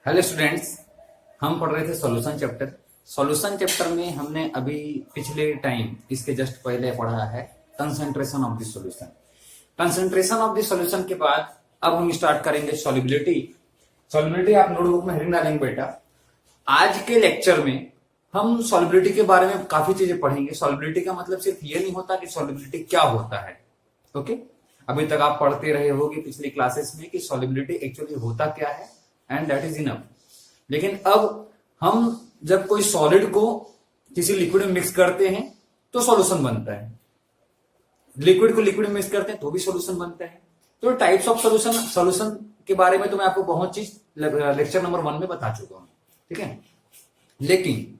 Hello students. हम पढ़ रहे थे सॉल्यूशन चैप्टर। सॉल्यूशन चैप्टर में हमने अभी पिछले टाइम इसके जस्ट पहले पढ़ा है concentration of the solution. Concentration of the solution के बाद अब हम स्टार्ट करेंगे सॉल्युबिलिटी। सॉल्युबिलिटी आप नोटबुक में हेडिंग डालेंगे बेटा। आज के लेक्चर में हम सॉल्युबिलिटी के बारे में काफी चीजें पढ़ेंगे। सॉल्युबिलिटी का मतलब सिर्फ ये नहीं होता कि सॉल्युबिलिटी क्या होता है। ओके, अभी तक आप पढ़ते रहे होगे पिछली क्लासेस में कि सॉल्युबिलिटी एक्चुअली होता क्या है एंड दैट इज इनफ। लेकिन अब हम जब कोई सॉलिड को किसी लिक्विड में मिक्स करते हैं तो सॉल्यूशन बनता है, लिक्विड को लिक्विड में मिक्स करते हैं तो भी सॉल्यूशन बनता है। तो टाइप्स ऑफ सॉल्यूशन के बारे में तो मैं आपको बहुत चीज लेक्चर नंबर 1 में बता चुका हूं, ठीक है। लेकिन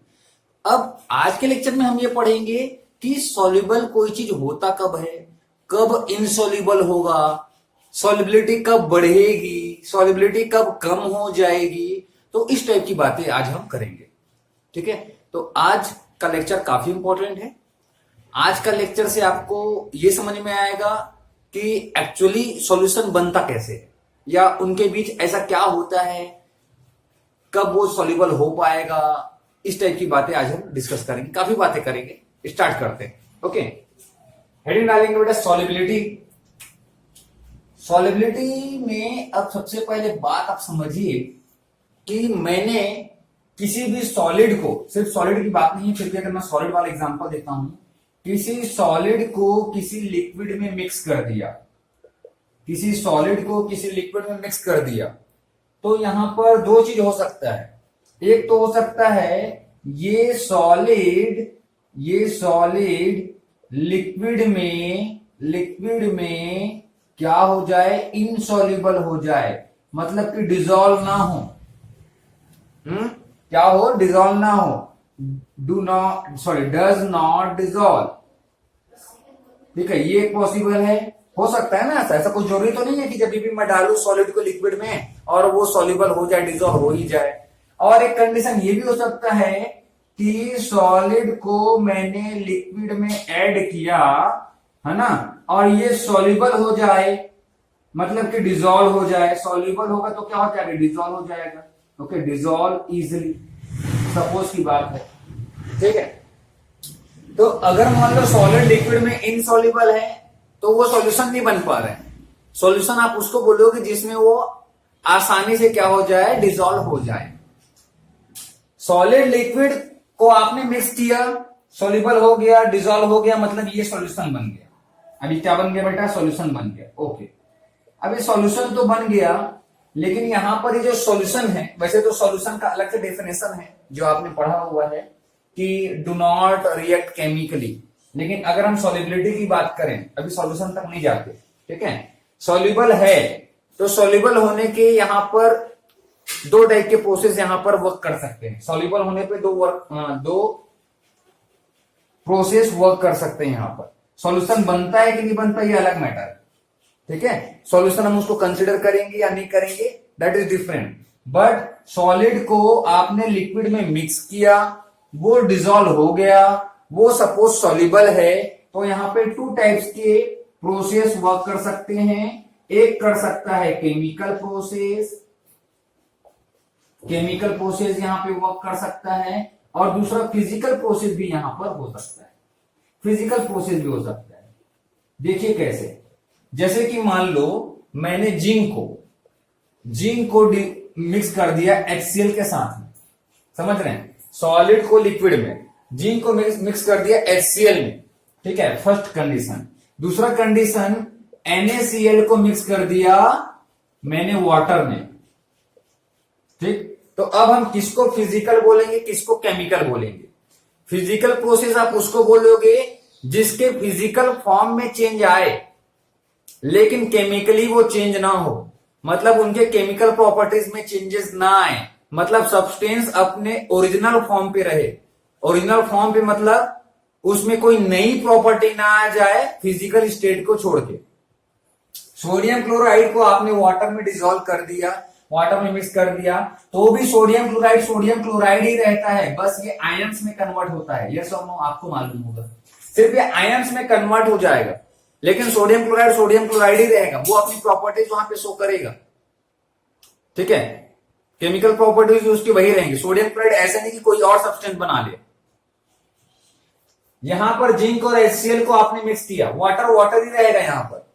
अब आज के लेक्चर में हम ये पढ़ेंगे कि सॉल्युबल कोई चीज होता कब है, कब इनसॉल्युबल होगा, सॉल्युबिलिटी कब बढ़ेगी, सॉल्युबिलिटी कब कम हो जाएगी। तो इस टाइप की बातें आज हम करेंगे, ठीक है। तो आज का लेक्चर काफी इंपॉर्टेंट है। आज का लेक्चर से आपको ये समझ में आएगा कि एक्चुअली सॉल्यूशन बनता कैसे है, या उनके बीच ऐसा क्या होता है, कब वो सॉल्युबल हो पाएगा। इस टाइप की बातें आज हम डिस्कस करेंगे, काफी बातें करेंगे। स्टार्ट करते हैं। ओके, हेडिंग डालेंगे बेटा सॉल्युबिलिटी। सॉल्युबिलिटी में अब सबसे पहले बात आप समझिए कि मैंने किसी भी सॉलिड को, सिर्फ सॉलिड की बात नहीं है, फिर भी अगर मैं सॉलिड वाला एग्जांपल देता हूं, किसी सॉलिड को किसी लिक्विड में मिक्स कर दिया, किसी सॉलिड को किसी लिक्विड में मिक्स कर दिया, तो यहां पर दो चीज हो सकता है। एक तो हो सकता है ये सॉलिड लिक्विड में क्या हो जाए, इनसॉल्युबल हो जाए, मतलब कि डिसॉल्व ना हो। क्या हो, डिसॉल्व ना हो, डज नॉट डिसॉल्व, ठीक है। ये पॉसिबल है, हो सकता है ना। ऐसा कोई जरूरी तो नहीं है कि जब भी मैं डालू सॉलिड को लिक्विड में और वो सॉल्युबल हो जाए, डिसॉल्व हो ही जाए। और एक कंडीशन ये भी हो सकता है कि सॉलिड को मैंने लिक्विड में ऐड किया, है ना, और ये सॉल्युबल हो जाए, मतलब कि डिसॉल्व हो जाए। सॉल्युबल होगा तो क्या हो जाएगा, डिसॉल्व हो जाएगा। ओके, डिसॉल्व इजिली, सपोज की बात है, ठीक है। तो अगर मान लो सॉलिड लिक्विड में इनसॉल्युबल है तो वो सॉल्यूशन नहीं बन पा रहे हैं। सॉल्यूशन आप उसको बोलोगे जिसमें वो आसानी से क्या हो जाए, डिसॉल्व हो जाए। सॉलिड लिक्विड को आपने मिक्स किया, सॉल्युबल हो गया, डिसॉल्व हो गया, मतलब ये सॉल्यूशन बन गया। अभी क्या बन गया बेटा, सॉल्यूशन बन गया। ओके, अभी सॉल्यूशन तो बन गया, लेकिन यहां पर ये जो सॉल्यूशन है, वैसे तो सॉल्यूशन का अलग से डेफिनेशन है जो आपने पढ़ा हुआ है कि डू नॉट रिएक्ट केमिकली। लेकिन अगर हम सॉल्युबिलिटी की बात करें, अभी सॉल्यूशन तक नहीं जाते, ठीक है। सॉल्युबल है तो सॉल्युबल होने के यहां पर दो टाइप के प्रोसेस यहां पर वर्क कर सकते हैं। सॉल्युबल होने पे दो प्रोसेस वर्क कर सकते हैं। यहां पर सॉल्यूशन बनता है कि नहीं बनता, ये अलग मैटर है, ठीक है। सॉल्यूशन हम उसको कंसिडर करेंगे या नहीं करेंगे, that is different. But solid को आपने लिक्विड में मिक्स किया, वो डिसॉल्व हो गया, वो सपोज सॉल्युबल है, तो यहां पे टू टाइप्स के प्रोसेस वर्क कर सकते हैं। एक कर सकता है केमिकल प्रोसेस यहां पे वर्क कर सकता है, और दूसरा फिजिकल प्रोसेस भी यहां पर हो सकता है। फिजिकल प्रोसेस भी हो सकता है। देखिए कैसे, जैसे कि मान लो मैंने जिंक को मिक्स कर दिया HCl के साथ में, समझ रहे हैं। सॉलिड को लिक्विड में, जिंक को मिक्स कर दिया HCl में, ठीक है, फर्स्ट कंडीशन। दूसरा कंडीशन NaCl को मिक्स कर दिया मैंने वाटर में, ठीक। तो अब हम किसको फिजिकल बोलेंगे, किसको केमिकल बोलेंगे। फिजिकल प्रोसेस आप उसको बोलोगे जिसके फिजिकल फॉर्म में चेंज आए लेकिन केमिकली वो चेंज ना हो, मतलब उनके केमिकल प्रॉपर्टीज में चेंजेस ना आए, मतलब सब्सटेंस अपने ओरिजिनल फॉर्म पे रहे। ओरिजिनल फॉर्म पे मतलब उसमें कोई नई प्रॉपर्टी ना आ जाए फिजिकल स्टेट को छोड़ के। सोडियम क्लोराइड को आपने वाटर में डिसॉल्व कर दिया, वाटर में मिक्स कर दिया, तो भी सोडियम क्लोराइड ही रहता है, बस ये आयंस में कन्वर्ट होता है। यस और नो आपको मालूम होगा, सिर्फ ये आयंस में कन्वर्ट हो जाएगा, लेकिन सोडियम क्लोराइड ही रहेगा, वो अपनी प्रॉपर्टीज वहां पे शो करेगा, ठीक है। केमिकल प्रॉपर्टीज उसकी वही रहेंगी। सोडियम क्लोराइड ऐसे नहीं कि कोई और सब्सटेंस बना ले। यहां पर जिंक और HCl को आपने मिक्स किया, वाटर वाटर ही रहेगा यहां पर।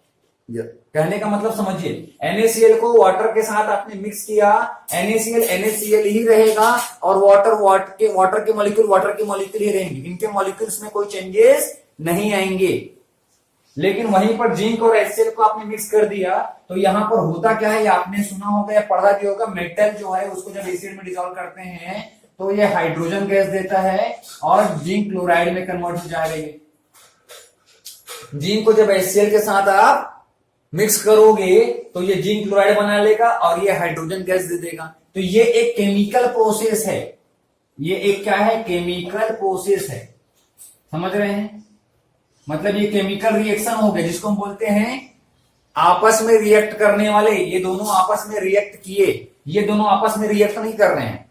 कहने का मतलब समझिए, NaCl को वाटर के साथ आपने मिक्स किया, NaCl NaCl ही रहेगा और वाटर के मॉलिक्यूल ही रहेंगे। इनके मॉलिक्यूल्स में कोई चेंजेस नहीं आएंगे। लेकिन वहीं पर जिंक और HCl को आपने मिक्स कर दिया तो यहां पर होता क्या है, ये आपने सुना होगा या पढ़ा भी होगा, मेटल जो है उसको जब एसिड में डिसॉल्व करते हैं तो ये हाइड्रोजन गैस देता है और जिंक क्लोराइड में कन्वर्ट हो जाएगा। ये जिंक को जब HCl के साथ आप मिक्स करोगे तो ये जिंक क्लोराइड बना लेगा और ये हाइड्रोजन गैस दे देगा। तो ये एक केमिकल प्रोसेस है। ये एक क्या है, केमिकल प्रोसेस है। समझ रहे हैं, मतलब ये केमिकल रिएक्शन हो गया जिसको हम बोलते हैं आपस में रिएक्ट करने वाले। ये दोनों आपस में रिएक्ट किए, ये दोनों आपस में रिएक्ट नहीं कर रहे हैं,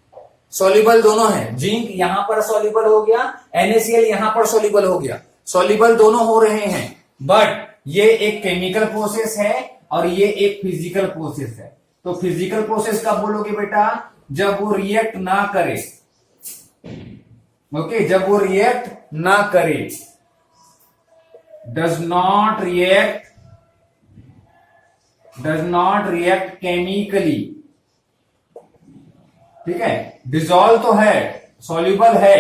सॉल्युबल दोनों हैं। जिंक यहां पर सॉल्युबल हो गया, NaCl यहां पर सॉल्युबल हो गया, सॉल्युबल दोनों हो रहे हैं। बट ये एक केमिकल प्रोसेस है और ये एक फिजिकल प्रोसेस है। तो फिजिकल प्रोसेस कब बोलोगे बेटा, जब वो रिएक्ट ना करे। ओके, जब वो रिएक्ट ना करे, does not react chemically। ठीक है, डिसॉल्व तो है, सॉल्युबल है,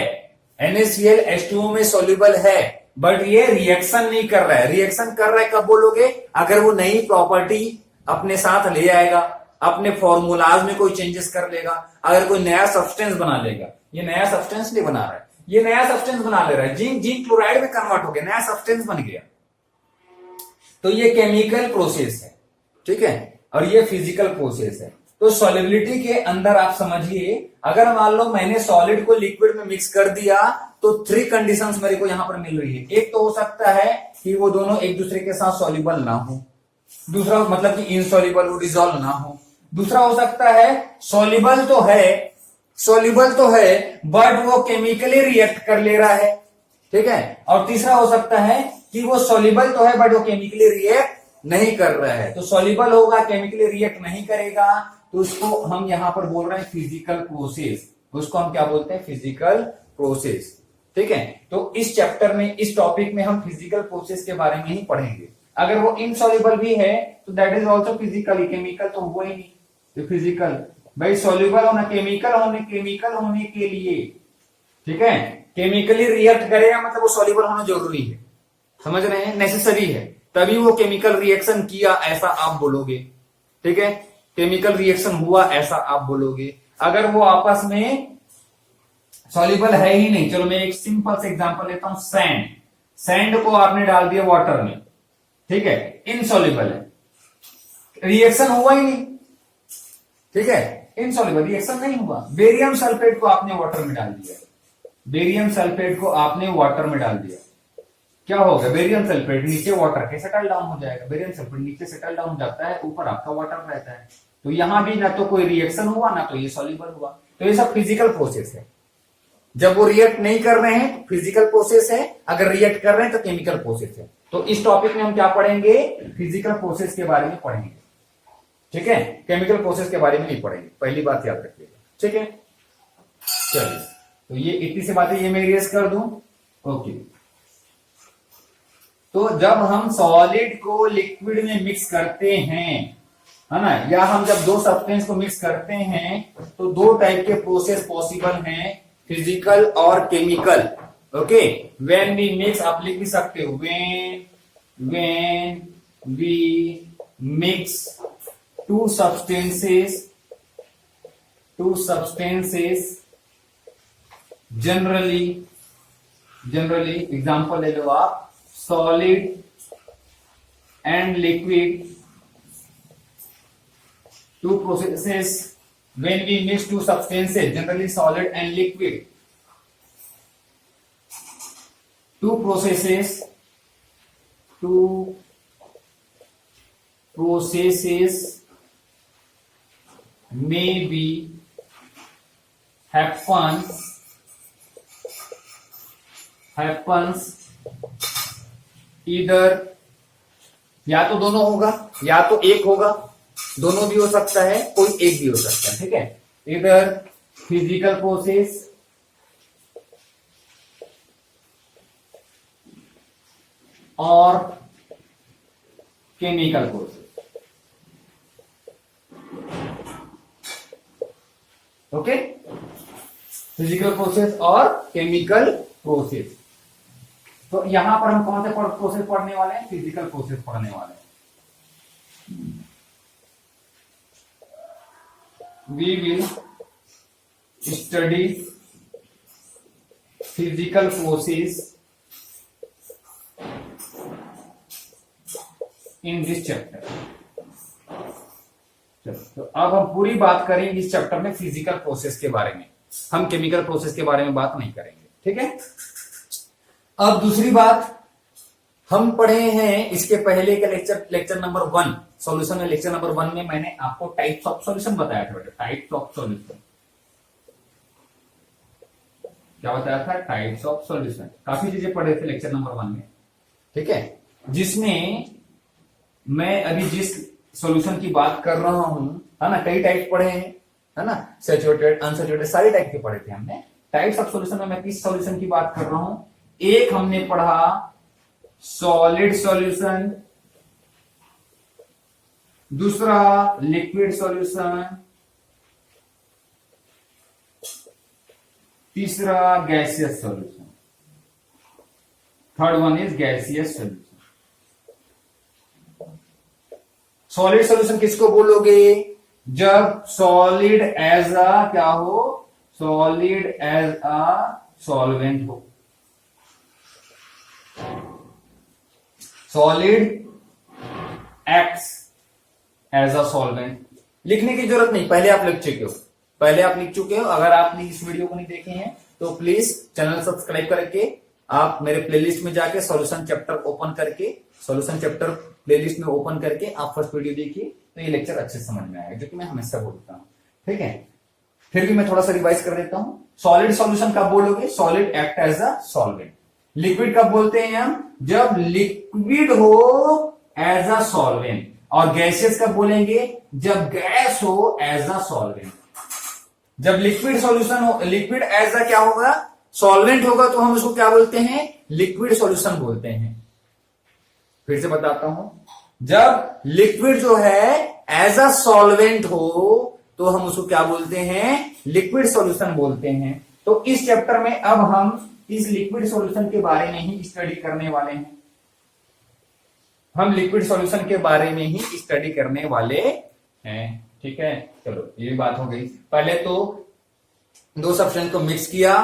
NaCl H2O में सॉल्युबल है, बट ये रिएक्शन नहीं कर रहा है। रिएक्शन कर रहा है कब बोलोगे, अगर वो नई प्रॉपर्टी अपने साथ ले आएगा, अपने फॉर्मूलाज में कोई चेंजेस कर लेगा, अगर कोई नया सब्सटेंस बना लेगा। ये नया सब्सटेंस नहीं बना रहा है, ये नया सब्सटेंस बना ले रहा है, जिंक क्लोराइड में कन्वर्ट हो गया, नया सब्सटेंस बन गया। तो ये केमिकल प्रोसेस है, ठीक है, और ये फिजिकल प्रोसेस है। तो सॉल्युबिलिटी के अंदर आप समझिए, अगर मान लो मैंने सॉलिड को लिक्विड में मिक्स कर दिया तो 3 कंडीशंस मेरे को यहां पर मिल रही है। एक तो हो सकता है कि वो दोनों एक दूसरे के साथ सॉल्युबल ना हो, दूसरा मतलब कि इनसॉल्युबल हो, डिसॉल्व ना हो। दूसरा हो सकता है सॉल्युबल तो है बट वो केमिकली रिएक्ट कर ले रहा है, ठीक है। और तीसरा हो सकता है कि वो सॉल्युबल तो है बट वो केमिकली रिएक्ट नहीं कर रहा है। तो सॉल्युबल होगा, केमिकली रिएक्ट नहीं करेगा, तो उसको हम यहां पर बोल रहे हैं फिजिकल प्रोसेस। उसको हम क्या बोलते हैं, फिजिकल प्रोसेस, ठीक है। तो इस चैप्टर में, इस टॉपिक में हम फिजिकल प्रोसेस के बारे में ही पढ़ेंगे। अगर वो इनसॉल्युबल भी है तो that is also physical, chemical तो हुआ ही नहीं, तो फिजिकल। भाई सॉल्युबल होना, केमिकल होने के लिए, ठीक है, केमिकली रिएक्ट करेगा मतलब वो सॉल्युबल होना जरूरी है, समझ रहे हैं, नेसेसरी है, तभी वो केमिकल रिएक्शन किया ऐसा आप बोलोगे, ठीक है। केमिकल रिएक्शन हुआ ऐसा आप बोलोगे। अगर वो आपस में सॉल्युबल है ही नहीं, चलो मैं एक सिंपल से एग्जांपल लेता हूं, सैंड को आपने डाल दिया वाटर में, ठीक है, इनसॉल्युबल है, रिएक्शन हुआ ही नहीं, ठीक है, इनसॉल्युबल, रिएक्शन नहीं हुआ। बेरियम सल्फेट को आपने वाटर में डाल दिया, बेरियम सल्फेट को आपने वाटर में डाल दिया, क्या होगा, बेरियम सल्फेट नीचे वाटर के सेटल डाउन हो जाएगा, बेरियम सल्फेट नीचे सेटल डाउन जाता है, ऊपर आपका वाटर रहता है। तो यहां भी ना तो कोई रिएक्शन हुआ ना तो ये सॉल्युबल हुआ। तो ये सब फिजिकल प्रोसेस है। जब वो रिएक्ट नहीं कर रहे हैं तो फिजिकल प्रोसेस है, अगर रिएक्ट कर रहे हैं तो केमिकल प्रोसेस है। तो इस टॉपिक में हम क्या पढ़ेंगे, फिजिकल प्रोसेस के बारे में पढ़ेंगे, ठीक है, केमिकल प्रोसेस के बारे में नहीं पढ़ेंगे, पहली बात याद रखिएगा, ठीक है। चलिए, तो ये इतनी सी बातें ये मैं इरेज कर दूं, ओके। तो जब हम सॉलिड को लिक्विड में मिक्स करते हैं, है ना, या हम जब दो सब्सटेंस को मिक्स करते हैं तो 2 टाइप के प्रोसेस पॉसिबल हैं, फिजिकल और chemical, okay. When we mix, आप लिख भी सकते हो, when we mix two substances generally example ले लो आप, solid and liquid, two processes when we mix two substances, generally solid and liquid, two processes may be happens either, या तो दोनों होगा या तो एक होगा, दोनों भी हो सकता है, कोई एक भी हो सकता है, ठीक है। इधर फिजिकल प्रोसेस और chemical process. Okay, physical process और केमिकल प्रोसेस। तो यहां पर हम कौन से प्रोसेस पढ़ने वाले हैं? फिजिकल प्रोसेस पढ़ने वाले हैं। We will study physical process in this chapter. तो अब हम पूरी बात करेंगे इस चैप्टर में फिजिकल प्रोसेस के बारे में, हम केमिकल प्रोसेस के बारे में बात नहीं करेंगे, ठीक है। अब दूसरी बात, हम पढ़े हैं इसके पहले का लेक्चर नंबर 1 सॉल्यूशन में। लेक्चर नंबर 1 में मैंने आपको टाइप्स ऑफ सॉल्यूशन बताया था बेटा, टाइप्स ऑफ सॉल्यूशन। क्या बताया था? Types of solution. काफी चीजें पढ़े थे लेक्चर नंबर 1 में, ठीक है, जिसमें मैं अभी जिस सॉल्यूशन की बात कर रहा हूं, है ना, कई टाइप पढ़े हैं, है ना, सैचुरेटेड, अनसैचुरेटेड, सारे टाइप के पढ़े थे हमने। टाइप्स ऑफ सॉल्यूशन में मैं किस सॉल्यूशन की बात कर रहा हूं? एक हमने पढ़ा सॉलिड सॉल्यूशन, दूसरा लिक्विड सॉल्यूशन, तीसरा gaseous solution, third one is gaseous solution. Solid solution किसको बोलोगे? जब सॉलिड एज अ क्या हो? सॉलिड एज अ सॉल्वेंट हो। Solid acts as a solvent. लिखने की जरूरत नहीं, पहले आप लिख चुके हो, पहले आप लिख चुके हो। अगर आपने इस वीडियो को नहीं देखे हैं तो प्लीज चैनल सब्सक्राइब करके आप मेरे प्लेलिस्ट में जाके सॉल्यूशन चैप्टर ओपन करके, सॉल्यूशन चैप्टर प्लेलिस्ट में ओपन करके आप फर्स्ट वीडियो देखिए, तो ये लेक्चर अच्छे से समझ में आएगा, जो कि मैं हमेशा बोलता हूं, ठीक है। फिर भी मैं थोड़ा सा रिवाइज कर देता हूं। सॉलिड सॉल्यूशन कब बोलोगे? Solid act as a solvent. Liquid कब बोलते हैं हम? जब लिक्विड हो एज अ सॉल्वेंट। और गैसियस कब बोलेंगे? जब गैस हो एज अ सॉल्वेंट। जब लिक्विड सॉल्यूशन हो, लिक्विड एज अ क्या होगा? सॉल्वेंट होगा, तो हम उसको क्या बोलते हैं? लिक्विड सॉल्यूशन बोलते हैं। फिर से बताता हूं, जब लिक्विड जो है एज अ सॉल्वेंट हो तो हम उसको क्या बोलते हैं? लिक्विड सॉल्यूशन बोलते हैं। तो इस चैप्टर में अब हम इस लिक्विड सॉल्यूशन के बारे में ही स्टडी करने वाले हैं। हम लिक्विड सॉल्यूशन के बारे में ही स्टडी करने वाले हैं, ठीक है। चलो ये भी बात हो गई। पहले तो दो सब्सटेंस को मिक्स किया,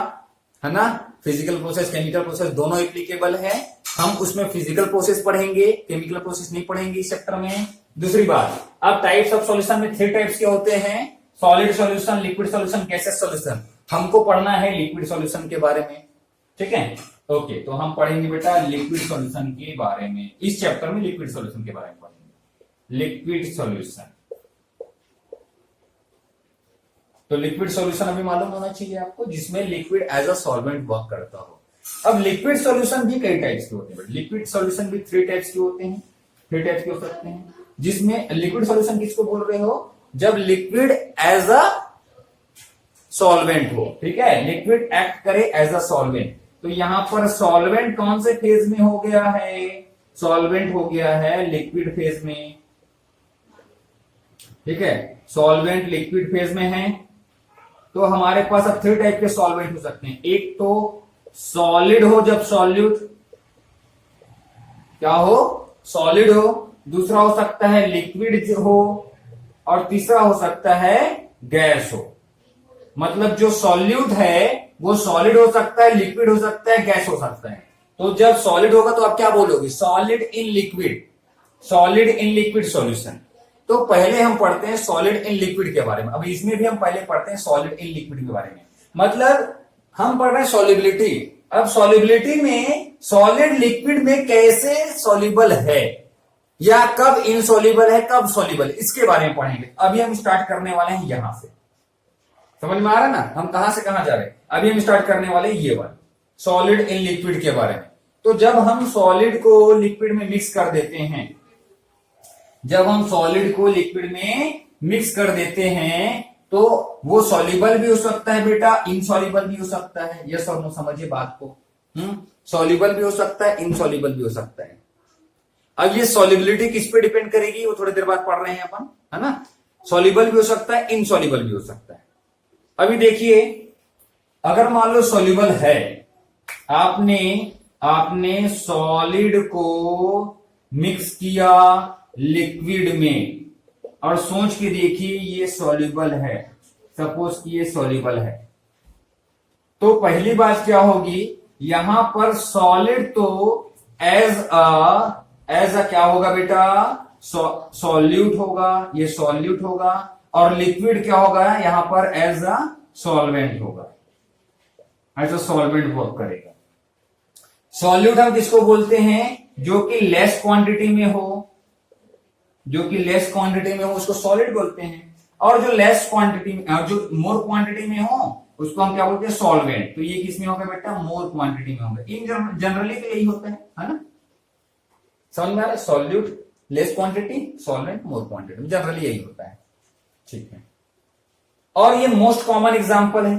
है ना, फिजिकल प्रोसेस केमिकल प्रोसेस दोनों एप्लीकेबल है। हम उसमें फिजिकल प्रोसेस पढ़ेंगे, केमिकल प्रोसेस नहीं पढ़ेंगे इस चैप्टर में। दूसरी बात, अब टाइप्स ऑफ सॉल्यूशन में 3 टाइप्स के होते हैं, solid solution, liquid solution, gaseous solution. हमको पढ़ना है लिक्विड सॉल्यूशन के बारे में, ठीक है। ओके, तो हम पढ़ेंगे बेटा लिक्विड सॉल्यूशन के बारे में। इस चैप्टर में लिक्विड सॉल्यूशन के बारे में पढ़ेंगे, लिक्विड सॉल्यूशन। तो लिक्विड सॉल्यूशन अभी मालूम होना चाहिए आपको, जिसमें liquid as a solvent work करता हो। अब लिक्विड सॉल्यूशन भी कई टाइप्स के होते हैं, लिक्विड सॉल्यूशन भी 3 टाइप्स के होते हैं, 3 टाइप्स के हो सकते हैं। जिसमें लिक्विड सॉल्यूशन किसको बोल रहे हो? जब लिक्विड एज अ सॉल्वेंट हो, ठीक है, लिक्विड एक्ट करे एज अ सॉल्वेंट। तो यहां पर सॉल्वेंट कौन से फेज में हो गया है? सॉल्वेंट हो गया है लिक्विड फेज में, ठीक है, सॉल्वेंट लिक्विड फेज में है। तो हमारे पास अब 3 टाइप के सॉल्वेंट हो सकते हैं। एक तो सॉलिड हो, जब सॉल्यूट क्या हो? सॉलिड हो। दूसरा हो सकता है लिक्विड हो, और तीसरा हो सकता है गैस हो। मतलब जो सॉल्यूट है वो सॉलिड हो सकता है, लिक्विड हो सकता है, गैस हो सकता है। तो जब सॉलिड होगा तो आप क्या बोलोगे? Solid in liquid, solid in liquid solution. तो पहले हम पढ़ते हैं सॉलिड इन लिक्विड के बारे में। अब इसमें भी हम पहले पढ़ते हैं सॉलिड इन लिक्विड के बारे में। मतलब हम पढ़ रहे हैं सॉल्युबिलिटी। अब सॉल्युबिलिटी में सॉलिड लिक्विड में कैसे सॉल्युबल है, या कब इनसॉल्युबल है, कब सॉल्युबल, इसके बारे में पढ़ेंगे। अभी हम स्टार्ट करने वाले हैं यहां से। समझ में आ रहा है ना, हम कहां से कहां जा रहे हैं? अभी हम स्टार्ट करने वाले ये वाला सॉलिड इन लिक्विड के बारे में। तो जब हम सॉलिड को लिक्विड में मिक्स कर देते हैं, जब हम सॉलिड को लिक्विड में मिक्स कर देते हैं, तो वो सॉल्युबल भी हो सकता है बेटा, इनसॉल्युबल भी हो सकता है। यस और नो समझिए बात को। सॉल्युबल भी हो सकता है, इनसॉल्युबल भी हो सकता है। अब ये सॉल्युबिलिटी किस पे डिपेंड करेगी वो थोड़ी देर बाद पढ़ रहे हैं अपन, है ना। सॉल्युबल भी हो सकता है, इनसॉल्युबल भी हो सकता है। अभी देखिए, अगर मान लो सॉल्युबल है, आपने सॉलिड को मिक्स किया लिक्विड में और सोच के देखिए ये सॉल्युबल है, सपोज कि ये सॉल्युबल है, तो पहली बात क्या होगी, यहां पर सॉलिड तो एज अ क्या होगा बेटा, सॉल्यूट होगा, ये सॉल्यूट होगा, और लिक्विड क्या होगा यहां पर एज अ सॉल्वेंट होगा, एज अ सॉल्वेंट वर्क करेगा। सॉल्यूट हम किसको बोलते हैं, जो कि लेस क्वांटिटी में हो, जो कि लेस क्वांटिटी में हो उसको सॉलिड बोलते हैं, और जो लेस क्वांटिटी में, जो मोर क्वांटिटी में हो उसको हम क्या बोलते हैं, सॉल्वेंट। तो ये किसमें होगा बेटा, मोर क्वांटिटी में होगा। इन जनरली तो यही होता है ना, समझ में आ रहा है, solute less quantity, solvent more quantity, generally यही होता है, ठीक है। और ये मोस्ट कॉमन एग्जांपल है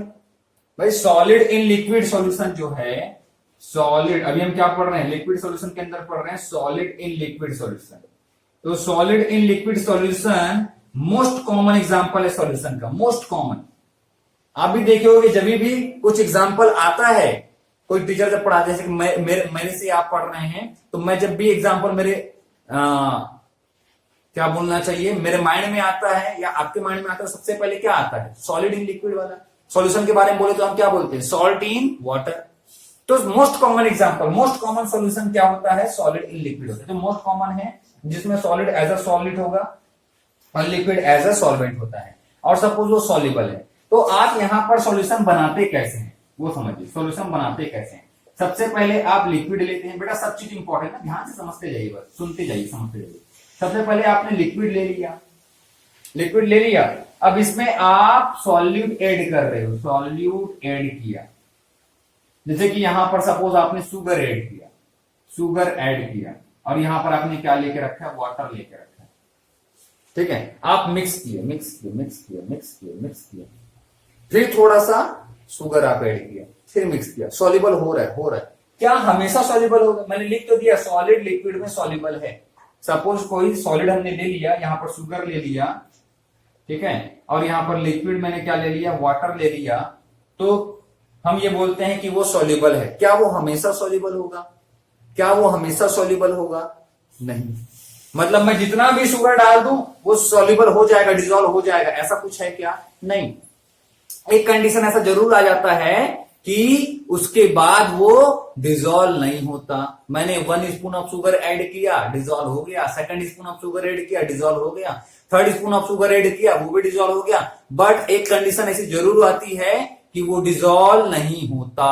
भाई, सॉलिड इन लिक्विड सॉल्यूशन जो है, सॉलिड, अभी हम क्या पढ़ रहे हैं, लिक्विड सॉल्यूशन के अंदर पढ़ रहे हैं सॉलिड इन लिक्विड सॉल्यूशन। तो solid in liquid solution most common example है सॉल्यूशन का, मोस्ट कॉमन। आप भी देखे होगे जब भी कुछ एग्जांपल आता है, कोई टीचर जब पढ़ाते हैं, जैसे कि मेरे से आप पढ़ रहे हैं, तो मैं जब भी एग्जांपल मेरे क्या बोलना चाहिए, मेरे माइंड में आता है या आपके माइंड में आता है, सबसे पहले क्या आता है, सॉलिड इन लिक्विड वाला। सॉल्यूशन के बारे में बोले तो हम क्या बोलते हैं, सॉल्ट इन वाटर। तो most common example, most common solution क्या होता है, सॉलिड इन लिक्विड होता है। तो मोस्ट कॉमन है जिसमें सॉलिड एज अ सॉलिड होगा और लिक्विड एज अ सॉल्वेंट होता है, और सपोज वो सॉल्युबल है। तो आप यहां पर सॉल्यूशन बनाते कैसे हैं वो समझिए, सॉल्यूशन बनाते कैसे हैं। सबसे पहले आप लिक्विड लेते हैं, बेटा सब चीज इंपॉर्टेंट है, ध्यान से समझते जाइए, बस सुनते जाइए, समझते जाइए। सबसे पहले आपने लिक्विड ले लिया, लिक्विड ले लिया, अब इसमें आप सॉल्यूट ऐड कर रहे हो, सॉल्यूट ऐड किया, जैसे कि यहां पर सपोज आपने शुगर ऐड किया, शुगर ऐड किया, और यहां पर आपने क्या लेके रखा है, वाटर लेके रखा है, ठीक है। आप मिक्स किए, मिक्स किए, मिक्स किए, मिक्स किए, मिक्स किए, फिर थोड़ा सा शुगर आप ऐड किया, फिर मिक्स किया, सॉल्युबल हो रहा है, हो रहा है। क्या हमेशा सॉल्युबल होगा, मैंने लिख तो दिया सॉलिड लिक्विड में सॉल्युबल है। सपोज कोई सॉलिड हमने ले लिया, यहां पर शुगर ले लिया, ठीक है, और यहां पर लिक्विड मैंने क्या ले लिया, वाटर ले लिया, तो हम ये बोलते हैं कि वो सॉल्युबल है। क्या वो हमेशा सॉल्युबल होगा, क्या वो हमेशा सॉल्युबल होगा, नहीं। मतलब मैं जितना भी शुगर डाल दूं वो सॉल्युबल हो जाएगा, डिजोल्व हो जाएगा, ऐसा कुछ है क्या, नहीं। एक कंडीशन ऐसा जरूर आ जाता है कि उसके बाद वो डिजोल्व नहीं होता। मैंने 1 स्पून ऑफ शुगर ऐड किया, डिजोल्व हो गया, 2 स्पून ऑफ शुगर ऐड किया, डिजोल्व हो गया, 3rd spoon of sugar add किया, वो भी डिजोल्व हो गया। बट एक कंडीशन ऐसी जरूर आती है कि वो डिजोल्व नहीं होता,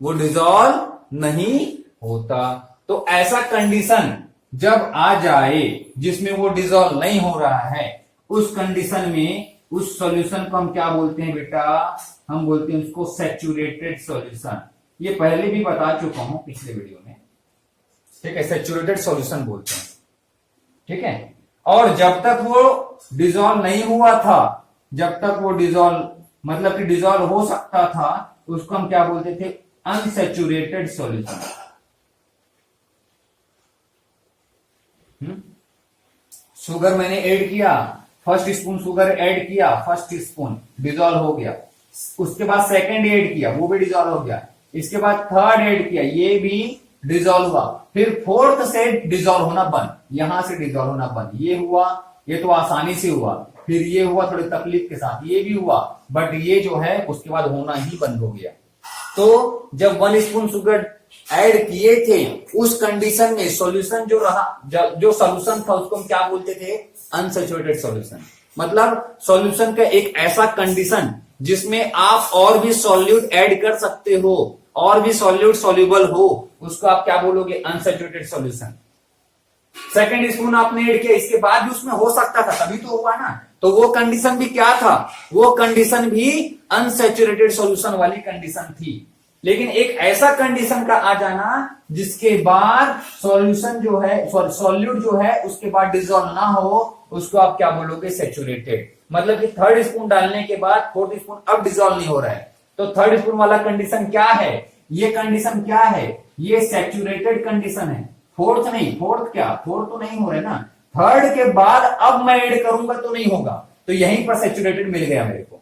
वो डिजोल्व नहीं होता। तो ऐसा कंडीशन जब आ जाए जिसमें वो डिजोल्व नहीं हो रहा है, उस कंडीशन में उस सॉल्यूशन को हम क्या बोलते हैं बेटा, हम बोलते हैं उसको सैचुरेटेड सॉल्यूशन। ये पहले भी बता चुका हूं पिछले वीडियो में, ठीक है, सैचुरेटेड सॉल्यूशन बोलते हैं, ठीक है। और जब तक वो डिजोल्व नहीं हुआ था, जब तक वो डिजोल्व मतलब कि डिजोल्व हो सकता था, उसको हम क्या बोलते थे, अनसैचुरेटेड सॉल्यूशन। शुगर मैंने ऐड किया, 1st स्पून शुगर ऐड किया, 1st स्पून डिजोल्व हो गया, उसके बाद 2nd ऐड किया, वो भी डिजोल्व हो गया, इसके बाद 3rd ऐड किया, ये भी डिजोल्व हुआ, फिर 4th से डिजोल्व होना बंद, यहां से डिजोल्व होना बंद, ये हुआ, ये तो आसानी से हुआ, फिर ये हुआ थोड़ी तकलीफ के साथ, ये भी हुआ, बट ये जो है उसके बाद होना ही बंद हो गया। तो जब 1 स्पून शुगर ऐड किए थे, उस कंडीशन में सॉल्यूशन जो रहा, जो सॉल्यूशन था उसको हम क्या बोलते थे, अनसैचुरेटेड सॉल्यूशन। मतलब सॉल्यूशन का एक ऐसा कंडीशन जिसमें आप और भी सॉल्यूट ऐड कर सकते हो, और भी सॉल्यूट सॉल्युबल हो, उसको आप क्या बोलोगे, अनसैचुरेटेड सॉल्यूशन। 2nd स्पून आपने ऐड किया, इसके बाद भी उसमें हो सकता था, तभी तो हुआ ना, तो वो कंडीशन भी क्या था, वो कंडीशन भी अनसैचुरेटेड सॉल्यूशन वाली कंडीशन थी। लेकिन एक ऐसा कंडीशन का आ जाना जिसके बाद सॉल्यूशन जो है, सॉल्यूट जो है उसके बाद डिजोल्व ना हो, उसको आप क्या बोलोगे, सैचुरेटेड। मतलब कि थर्ड स्पून डालने के बाद फोर्थ स्पून अब डिजोल्व नहीं हो रहा है, तो थर्ड स्पून वाला कंडीशन क्या है, ये कंडीशन क्या है, ये सैचुरेटेड कंडीशन है। फोर्थ नहीं, फोर्थ क्या, फोर्थ तो नहीं हो रहा है ना, थर्ड के बाद अब मैं ऐड करूंगा तो नहीं होगा, तो यहीं पर सैचुरेटेड मिल गया मेरे को।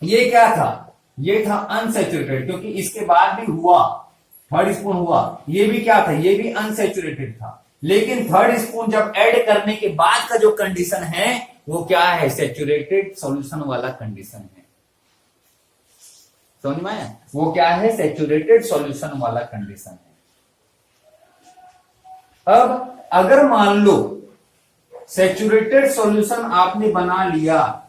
ये क्या था, ये था अनसैचुरेटेड, क्योंकि इसके बाद भी हुआ, थर्ड स्पून हुआ, ये भी क्या था, ये भी अनसैचुरेटेड था। लेकिन थर्ड स्पून जब ऐड करने के बाद का जो कंडीशन है वो क्या है, सैचुरेटेड सॉल्यूशन वाला कंडीशन है। समझ में आया, वो क्या है, सैचुरेटेड सॉल्यूशन वाला कंडीशन है। अब अगर मान लो सैचुरेटेड सॉल्यूशन आपने बना लिया,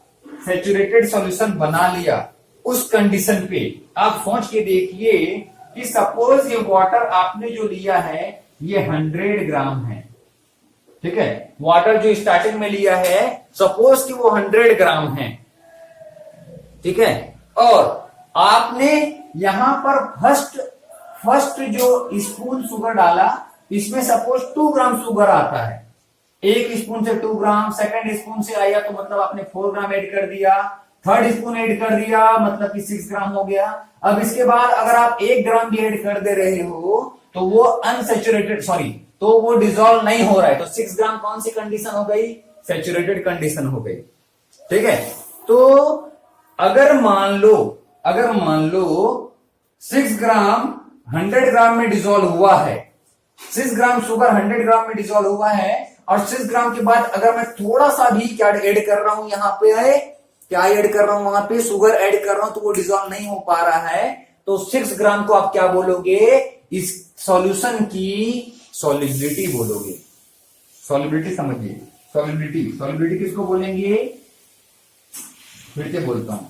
सैचुरेटेड सॉल्यूशन बना लिया, उस कंडीशन पे आप सोच के देखिए कि सपोज ये वाटर आपने जो लिया है ये 100 ग्राम है, ठीक है, वाटर जो स्टार्टिंग में लिया है सपोज कि वो 100 ग्राम है, ठीक है, और आपने यहां पर फर्स्ट जो स्पून शुगर डाला, इसमें सपोज 2 ग्राम शुगर आता है, एक स्पून से 2 ग्राम, सेकंड स्पून से आया तो मतलब आपने 4 ग्राम ऐड कर दिया, थर्ड स्पून ऐड कर दिया मतलब कि 6 ग्राम हो गया। अब इसके बाद अगर आप 1 ग्राम भी ऐड कर दे रहे हो तो वो अनसैचुरेटेड, सॉरी, तो वो डिसॉल्व नहीं हो रहा है, तो 6 ग्राम कौन सी कंडीशन हो गई, सैचुरेटेड कंडीशन हो गई, ठीक है। तो अगर मान लो 6 ग्राम 100 ग्राम में डिसॉल्व हुआ है, 6 ग्राम शुगर 100 ग्राम में डिसॉल्व हुआ है, और 6 ग्राम के बाद अगर मैं थोड़ा सा भी क्या ऐड कर रहा हूं, यहां पे क्या ऐड कर रहा हूं, वहां पे शुगर ऐड कर रहा हूं, तो वो डिसॉल्व नहीं हो पा रहा है, तो 6 ग्राम को आप क्या बोलोगे, इस सॉल्यूशन की सॉल्युबिलिटी बोलोगे। सॉल्युबिलिटी समझिए, सॉल्युबिलिटी किसको बोलेंगे, फिर से बोलता हूं,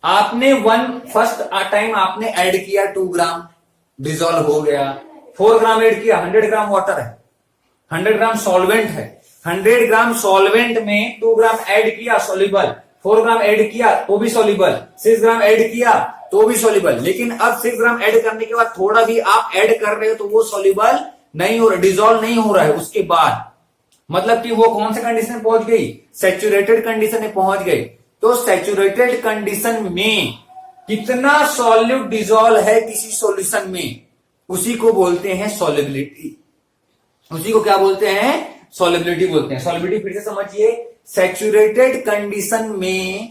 आपने फर्स्ट टाइम आपने ऐड किया 2 ग्राम, डिसॉल्व हो गया, 4 ग्राम ऐड किया, 100 ग्राम वाटर है, 100 ग्राम सॉल्वेंट है, 100 ग्राम सॉल्वेंट में 2 ग्राम ऐड किया सॉल्युबल, 4 ग्राम ऐड किया तो भी सॉल्युबल, 6 ग्राम ऐड किया तो भी सॉल्युबल। लेकिन अब 6 ग्राम ऐड करने के बाद थोड़ा भी आप ऐड कर रहे हो तो वो सॉल्युबल नहीं हो रहा, डिसॉल्व नहीं हो रहा है उसके बाद, मतलब कि वो कौन से कंडीशन में पहुंच गई, सैचुरेटेड कंडीशन में पहुंच गई। तो सैचुरेटेड कंडीशन में कितना सॉल्यूट डिसॉल्व है किसी सॉल्यूशन में, उसी को बोलते हैं सॉल्युबिलिटी, उसी को क्या बोलते हैं, सॉल्युबिलिटी बोलते हैं। सॉल्युबिलिटी फिर से समझिए, सैचुरेटेड कंडीशन में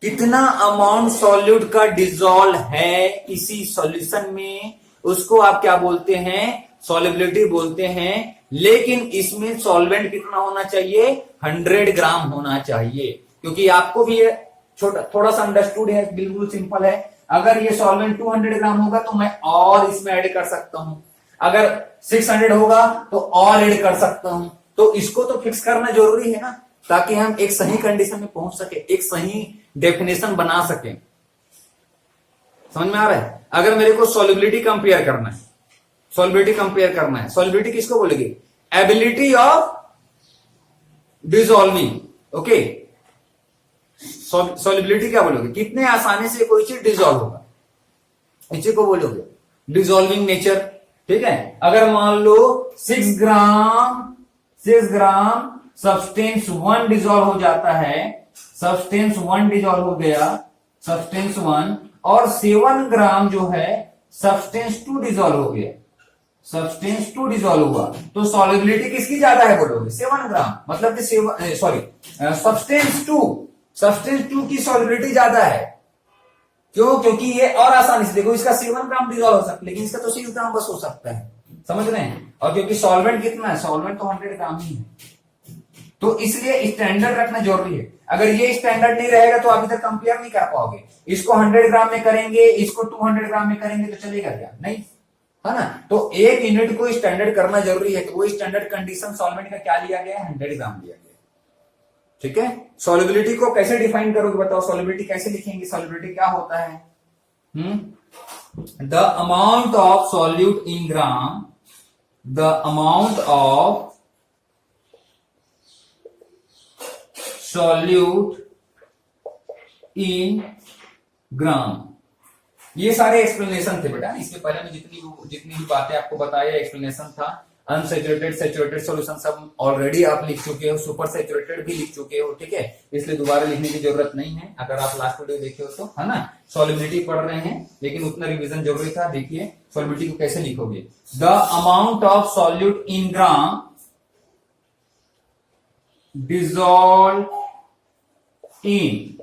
कितना अमाउंट सॉल्यूट का डिसॉल्व है किसी सॉल्यूशन में, उसको आप क्या बोलते हैं, सॉल्युबिलिटी बोलते हैं। लेकिन इसमें सॉल्वेंट कितना होना चाहिए, 100 ग्राम होना चाहिए, क्योंकि आपको भी ये थोड़ा सा अंडरस्टूड है, बिल्कुल सिंपल है। अगर ये सॉल्वेंट 200 ग्राम होगा तो मैं और इसमें ऐड कर सकता हूं, अगर 600 होगा तो और ऐड कर सकता हूं, तो इसको तो फिक्स करना जरूरी है ना, ताकि हम एक सही कंडीशन में पहुंच सके, एक सही डेफिनेशन बना सके। समझ में आ रहा है। अगर मेरे को सॉल्युबिलिटी कंपेयर करना है, सॉल्युबिलिटी किसको बोलेगी, ability of dissolving, okay. Solubility क्या बोलोगे, कितने आसानी से कोई चीज डिसॉल्व होगा, इसी को बोलोगे डिसॉल्विंग नेचर, ठीक है। अगर मान लो 6 ग्राम सब्सटेंस 1 डिसॉल्व हो जाता है, सब्सटेंस 1 डिसॉल्व हो गया, सब्सटेंस 1, और 7 ग्राम जो है सब्सटेंस 2 डिसॉल्व हो गया, सब्सटेंस 2 डिसॉल्व हुआ, तो सॉल्युबिलिटी किसकी ज्यादा है बोलोगे, 7 ग्राम, मतलब कि सब्सटेंस 2 की सॉल्युबिलिटी ज्यादा है। क्यों, क्योंकि ये और आसानी से, देखो इसका 7 ग्राम डिसॉल्व हो सकता है, लेकिन इसका तो 6 ग्राम बस हो सकता है, समझ रहे हैं। और क्योंकि सॉल्वेंट कितना है, सॉल्वेंट तो 100 ग्राम ही है, तो इसलिए स्टैंडर्ड रखना जरूरी है। अगर ये स्टैंडर्ड नहीं रहेगा तो आप इधर कंपेयर नहीं कर पाओगे, इसको 100 ग्राम में करेंगे, इसको 200 ग्राम में करेंगे तो चलेगा क्या, नहीं, है ना। तो एक यूनिट को स्टैंडर्ड करना जरूरी है, तो वो स्टैंडर्ड कंडीशन सॉल्वेंट का क्या लिया गया है, 100 ग्राम लिया गया, ठीक है। सॉल्युबिलिटी को कैसे डिफाइन करोगे, बताओ सॉल्युबिलिटी कैसे लिखेंगे, सॉल्युबिलिटी क्या होता है, the amount of solute in gram, the amount of solute in gram. ये सारे एक्सप्लेनेशन थे बेटा, इसके पहले में जितनी भी बातें आपको बताया एक्सप्लेनेशन था। अनसेचुरेटेड, सैचुरेटेड सॉल्यूशन सब ऑलरेडी आप लिख चुके हो, सुपर सैचुरेटेड भी लिख चुके हो, ठीक है, इसलिए दोबारा लिखने की जरूरत नहीं है। अगर आप लास्ट वीडियो देखे हो तो, है ना। सॉल्युबिलिटी पढ़ रहे हैं लेकिन उतना रिवीजन जरूरी था। देखिए सॉल्युबिलिटी को कैसे लिखोगे, the amount of solute in gram dissolve in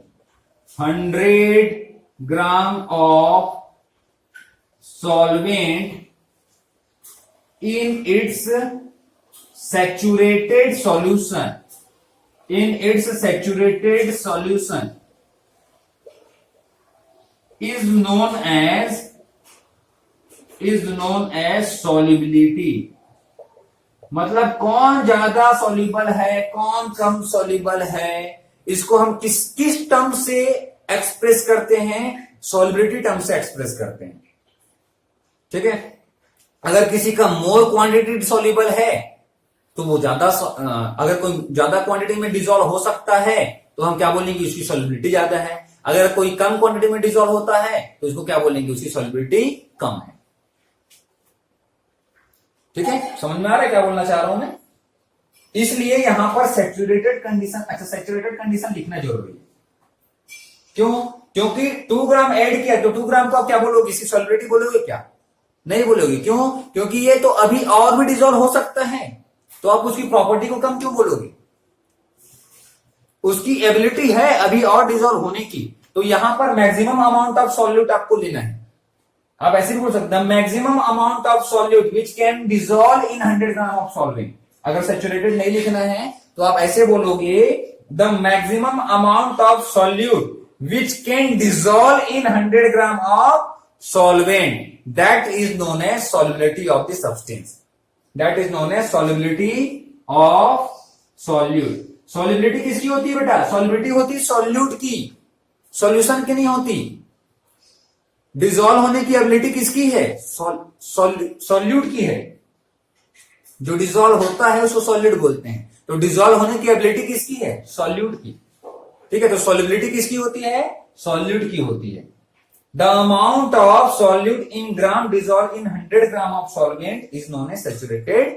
100 gram of solvent in its saturated solution, in its saturated solution is known as solubility। मतलब कौन ज्यादा सॉल्युबल है, कौन कम सॉल्युबल है, इसको हम किस टर्म से एक्सप्रेस करते हैं, सॉल्युबिलिटी टर्म से एक्सप्रेस करते हैं, ठीक है। अगर किसी का मोर क्वांटिटी सॉल्युबल है तो वो ज्यादा, अगर कोई ज्यादा क्वांटिटी में डिसॉल्व हो सकता है तो हम क्या बोलेंगे, उसकी सॉल्युबिलिटी ज्यादा है। अगर कोई कम क्वांटिटी में डिसॉल्व होता है तो इसको क्या बोलेंगे, उसकी सॉल्युबिलिटी कम है, ठीक है। समझ में आ रहा है क्या बोलना चाह रहा हूं मैं। इसलिए यहां पर सैचुरेटेड कंडीशन, अच्छा सैचुरेटेड कंडीशन लिखना जरूरी है। क्यों? क्योंकि 2 ग्राम ऐड किया तो 2 ग्राम को आप क्या बोलोगे, इसकी सॉल्युबिलिटी बोलोगे क्या, नहीं बोलोगे। क्यों? क्योंकि ये तो अभी और भी डिसॉल्व हो सकता है, तो आप उसकी प्रॉपर्टी को कम क्यों बोलोगे, उसकी एबिलिटी है अभी और डिसॉल्व होने की। तो यहां पर मैक्सिमम अमाउंट ऑफ सॉल्यूट आपको लेना है। आप ऐसे भी बोल सकते हैं maximum amount of solute which can dissolve in 100 gram of solvent. अगर सैचुरेटेड नहीं लिखना है तो आप ऐसे बोलोगे the maximum amount of solute which can dissolve in 100 gram of solvent, that is known as solubility of the substance, that is known as solubility of solute। solubility किसकी होती है बेटा, solubility होती है solute की, solution की नहीं होती। डिसॉल्व होने की एबिलिटी किसकी है, solute की है। जो डिसॉल्व होता है उसको solute बोलते हैं, तो डिसॉल्व होने की एबिलिटी किसकी है, solute की, ठीक है। तो solubility किसकी होती है, solute की होती है। The amount of solute in gram dissolved in 100 gram of solvent is known as saturated,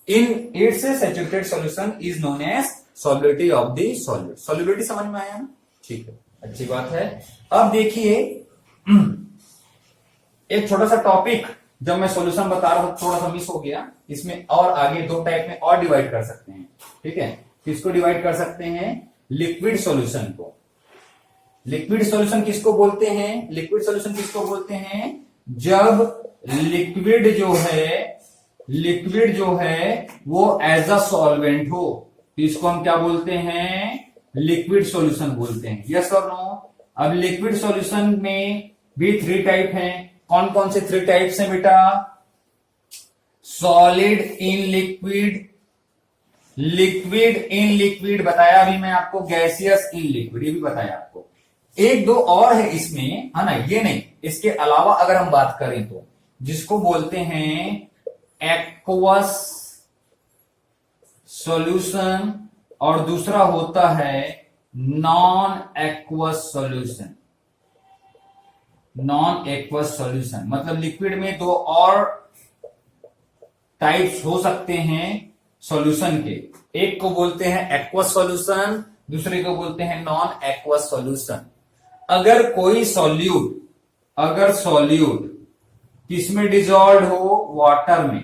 in its saturated solution is known as solubility of the solute। solubility समझ में आया ना, ठीक है, अच्छी बात है। अब देखिए एक छोटा सा टॉपिक, जब मैं सॉल्यूशन बता रहा हूं थोड़ा सा मिस हो गया, इसमें और आगे 2 टाइप में और डिवाइड कर सकते हैं, ठीक है। किसको डिवाइड कर सकते हैं, लिक्विड सॉल्यूशन को। लिक्विड सॉल्यूशन किसको बोलते हैं, लिक्विड सॉल्यूशन किसको बोलते हैं, जब लिक्विड जो है वो एज अ सॉल्वेंट हो, तो इसको हम क्या बोलते हैं, लिक्विड सॉल्यूशन बोलते हैं। यस और नो। अब लिक्विड सॉल्यूशन में भी 3 टाइप हैं। कौन कौन से 3 टाइप्स हैं बेटा, solid in liquid, liquid in liquid बताया अभी मैं आपको, गैसियस इन लिक्विड ये भी बताया आपको। 1-2 और है इसमें, है ना, ये नहीं, इसके अलावा अगर हम बात करें तो जिसको बोलते हैं एक्वस सॉल्यूशन, और दूसरा होता है non aqueous solution. Non aqueous solution मतलब लिक्विड में 2 और टाइप्स हो सकते हैं सॉल्यूशन के। एक को बोलते हैं एक्वस सॉल्यूशन, दूसरे को बोलते हैं नॉन एक्वस सॉल्यूशन। अगर कोई सॉल्यूट, अगर सॉल्यूट किसमें डिजॉल्व हो, वाटर में,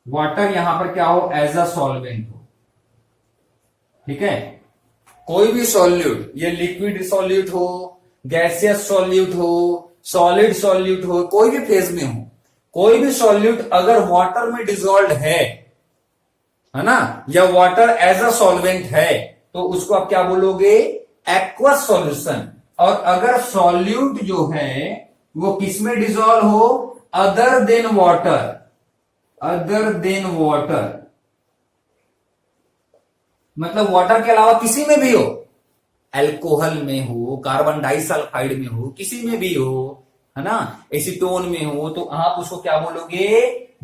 वाटर यहां पर क्या हो, एज अ सॉल्वेंट हो, ठीक है। कोई भी सॉल्यूट, ये लिक्विड सॉल्यूट हो, गैसियस सॉल्यूट हो, सॉलिड सॉल्यूट हो, कोई भी फेज में हो, कोई भी सॉल्यूट अगर वाटर में डिजॉल्व है ना, या वाटर एज अ सॉल्वेंट है, तो उसको आप क्या बोलोगे, एक्वस सॉल्यूशन। और अगर सॉल्यूट जो है वो किसमें डिजॉल्व हो, other than water, other than water मतलब वाटर के अलावा किसी में भी हो, अल्कोहल में हो, कार्बन डाइसल्फाइड में हो, किसी में भी हो, है ना, एसीटोन में हो, तो आप उसको क्या बोलोगे,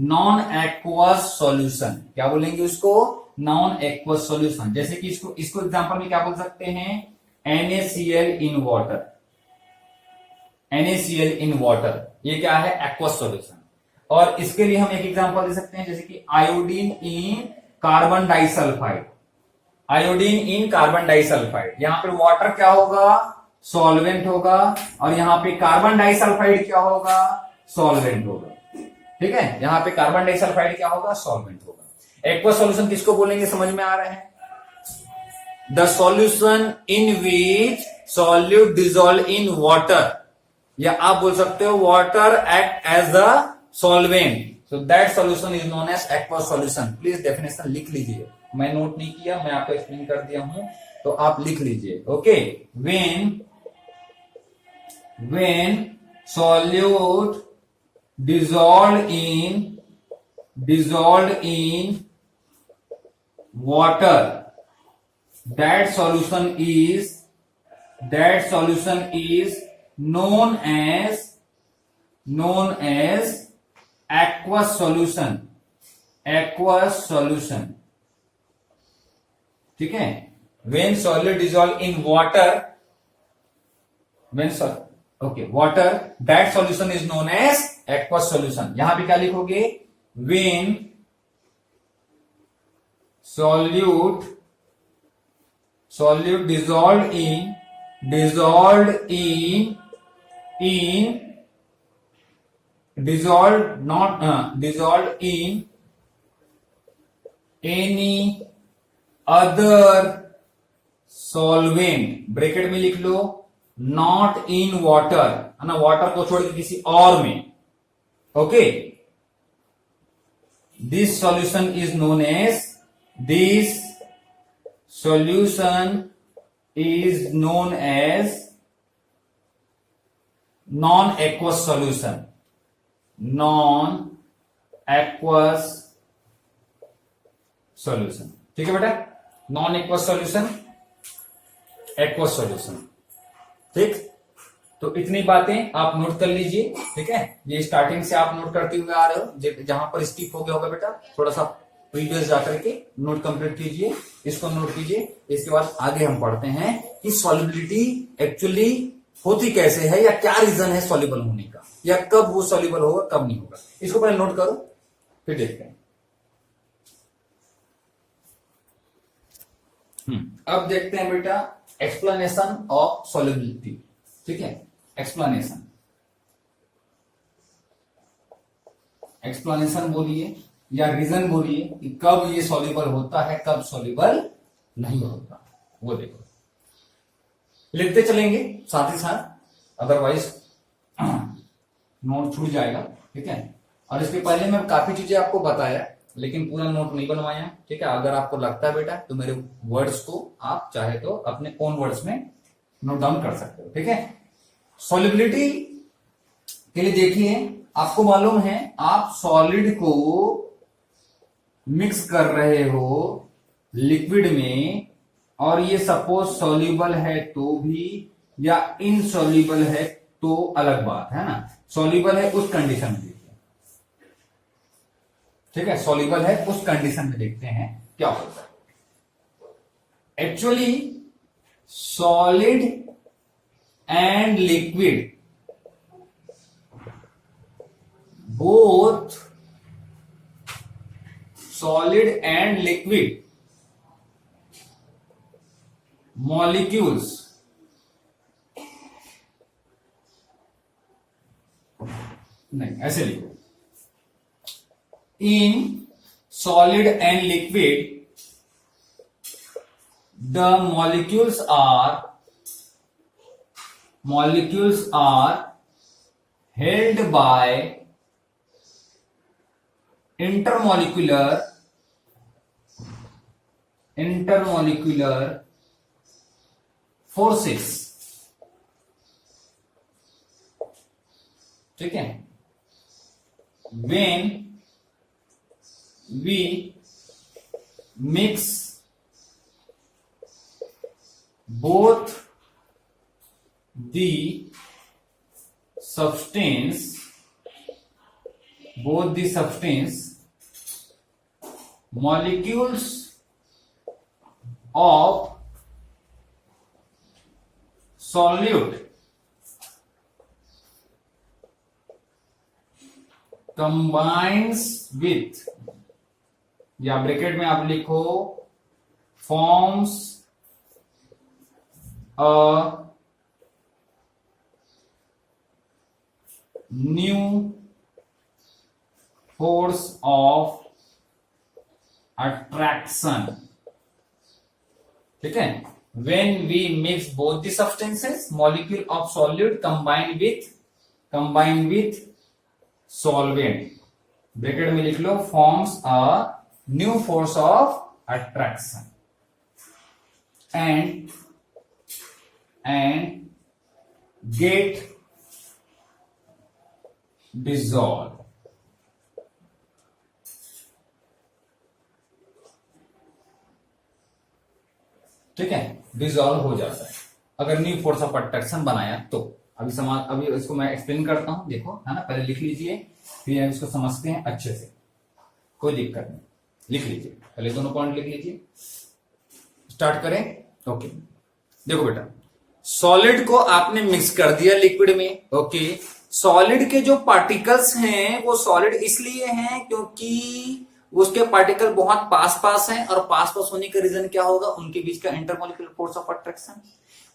नॉन एक्वस सॉल्यूशन। क्या बोलेंगे उसको, नॉन एक्वस सॉल्यूशन। जैसे कि इसको एग्जांपल में क्या बोल सकते हैं, NaCl in water, NaCl in water, ये क्या है, एक्वस सॉल्यूशन। और इसके लिए हम एक एग्जांपल दे सकते हैं, जैसे कि आयोडीन इन कार्बन डाइसल्फाइड। आयोडीन इन कार्बन डाइसल्फाइड, यहां पर वाटर क्या होगा, सॉल्वेंट होगा, और यहां पे कार्बन डाइसल्फाइड क्या होगा, सॉल्वेंट होगा। ठीक है, यहां पे कार्बन डाइसल्फाइड क्या होगा, सॉल्वेंट होगा। एक्वस सॉल्यूशन किसको बोलेंगे, समझ में आ रहे हैं? The solution in which solute dissolve in water, या आप बोल सकते हो water act as a solvent, so that solution is known as aqueous solution. Please definition लिख लीजिए, मैं नोट नहीं किया, मैं आपको एक्सप्लेन कर दिया हूं, तो आप लिख लीजिए। Okay, when solute dissolved in water, that solution is known as aqueous solution, ठीक है। when solute dissolved in water, water, that solution is known as aqueous solution। यहां पे क्या लिखोगे, when solute dissolved in any other solvent, bracket में लिख लो, not in water, है ना, वाटर को छोड़ के किसी और में। Okay, this solution is known as non aqueous solution, ठीक है बेटा, non aqueous solution, aqueous solution. ठीक, तो इतनी बातें आप नोट कर लीजिए। ठीक है, ये स्टार्टिंग से आप नोट करते हुए आ रहे हो, जहां पर स्किप हो गया होगा बेटा थोड़ा सा प्रीवियस जाकर के नोट कंप्लीट कीजिए, इसको नोट कीजिए। इसके बाद आगे हम पढ़ते हैं कि सॉल्युबिलिटी एक्चुअली होती कैसे है, या क्या रीजन है सॉल्युबल होने का, या कब वो सॉल्युबल होगा कब नहीं होगा। इसको पहले नोट करो, फिर देखते हैं। अब देखते हैं बेटा एक्सप्लेनेशन ऑफ सॉल्युबिलिटी। ठीक है, एक्सप्लेनेशन बोलिए या रीजन बोलिए कि कब ये सॉल्युबल होता है, कब सॉल्युबल नहीं होता, वो देखो, लिखते चलेंगे साथ ही साथ, अदरवाइज नोट छूट जाएगा। ठीक है, और इसके पहले मैं काफी चीजें आपको बताया, लेकिन पूरा नोट नहीं बनवाया। ठीक है, अगर आपको लगता है बेटा तो मेरे वर्ड्स को आप चाहे तो अपने ओन वर्ड्स में नोट डाउन कर सकते हो। ठीक है, सॉल्युबिलिटी के लिए देखिए, आपको मालूम है आप सॉलिड को मिक्स कर रहे हो लिक्विड में, और ये सपोज सॉल्युबल है तो भी, या इनसॉल्युबल है तो अलग बात है ना। सॉल्युबल है उस कंडीशन में, ठीक है, सॉल्युबल है उस कंडीशन में, देखते हैं क्या होता है। Actually solid and liquid both, solid and liquid molecules नहीं, ऐसे लिखो, in solid and liquid the molecules are held by intermolecular forces। ठीक है, when we mix both the substance molecules of solute combines with, या bracket में आप लिखो forms a new force of attraction. ठीक है, when we mix both the substances, molecule of solute combine with solvent, bracket में लिख लो forms a new force of attraction and get dissolved। ठीक है, डिसॉल्व हो जाता है अगर न्यू फोर्स ऑफ अट्रैक्शन बनाया तो। अभी इसको मैं एक्सप्लेन करता हूं, देखो है ना, पहले लिख लीजिए फिर इसको समझते हैं अच्छे से, कोई दिक्कत नहीं। लिख लीजिए, पहले दोनों पॉइंट लिख लीजिए, स्टार्ट करें। ओके, देखो बेटा, सॉलिड को आपने मिक्स कर दिया लिक्विड में। ओके, सॉलिड के जो पार्टिकल्स हैं वो सॉलिड इसलिए हैं क्योंकि उसके पार्टिकल बहुत पास पास हैं, और पास पास होने का रीजन क्या होगा, उनके बीच का इंटरमॉलिक्यूलर फोर्स ऑफ अट्रैक्शन।